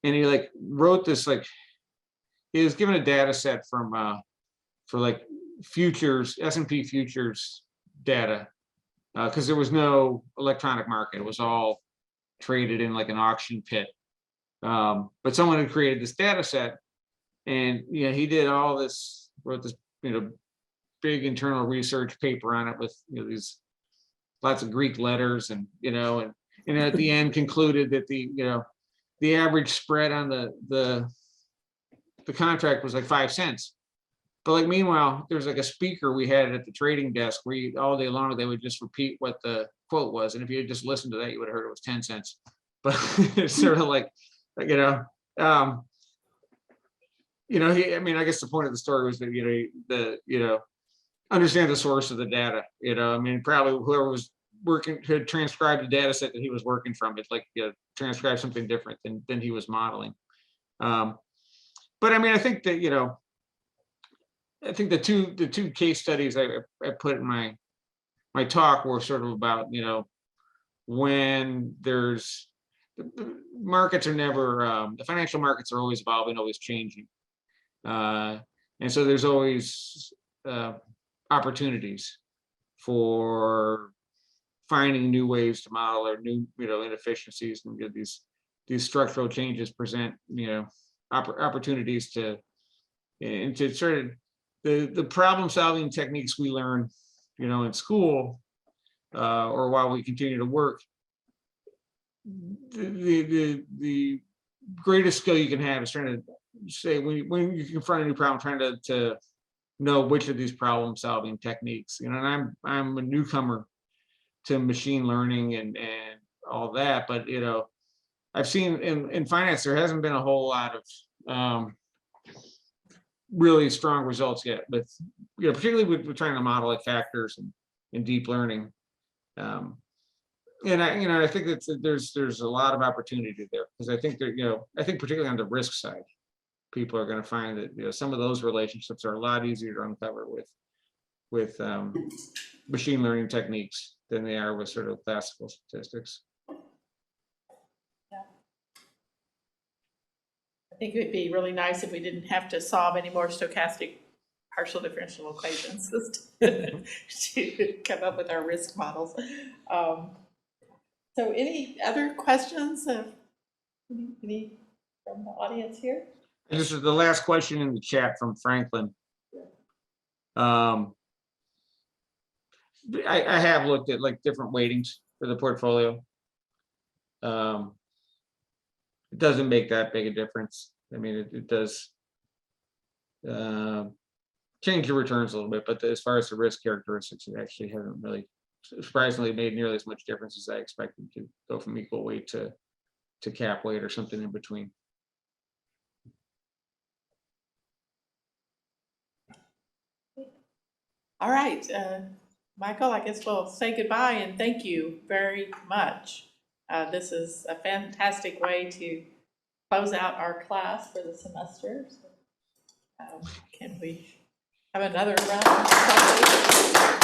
and he wrote this, he was given a data set from for futures, S&P futures data, because there was no electronic market. It was all traded in an auction pit. But someone had created this data set, and he did all this, wrote this big internal research paper on it with these lots of Greek letters, and and at the end concluded that the average spread on the contract was 5 cents. But meanwhile, there's a speaker we had at the trading desk where all day long they would just repeat what the quote was, and if you had just listened to that, you would have heard it was 10 cents. But it's sort of I guess the point of the story was that understand the source of the data. Probably whoever was working could transcribe the data set that he was working from. It's transcribe something different than he was modeling. But I think that I think the two case studies I put in my talk were sort of about when there's the markets are never the financial markets are always evolving, always changing, and so there's always opportunities for finding new ways to model or new, inefficiencies, and these structural changes present, opportunities to sort of the problem solving techniques we learn, in school, or while we continue to work. The greatest skill you can have is trying to say, when you confront a new problem, trying to know which of these problem solving techniques, and I'm a newcomer to machine learning and all that, but I've seen in finance there hasn't been a whole lot of really strong results yet, with particularly with trying to model like factors and deep learning. And I think that there's a lot of opportunity there, because I think that I think particularly on the risk side, people are going to find that some of those relationships are a lot easier to uncover with machine learning techniques than they are with sort of classical statistics. I think it would be really nice if we didn't have to solve any more stochastic partial differential equations to come up with our risk models. So any other questions? Any from the audience here? This is the last question in the chat from Franklin. I have looked at like different weightings for the portfolio. It doesn't make that big a difference. I mean, it does change your returns a little bit, but as far as the risk characteristics, it actually hasn't really, surprisingly, made nearly as much difference as I expected to go from equal weight to cap weight or something in between. All right, Michael, I guess we'll say goodbye and thank you very much. This is a fantastic way to close out our class for the semester. So, can we have another round of applause?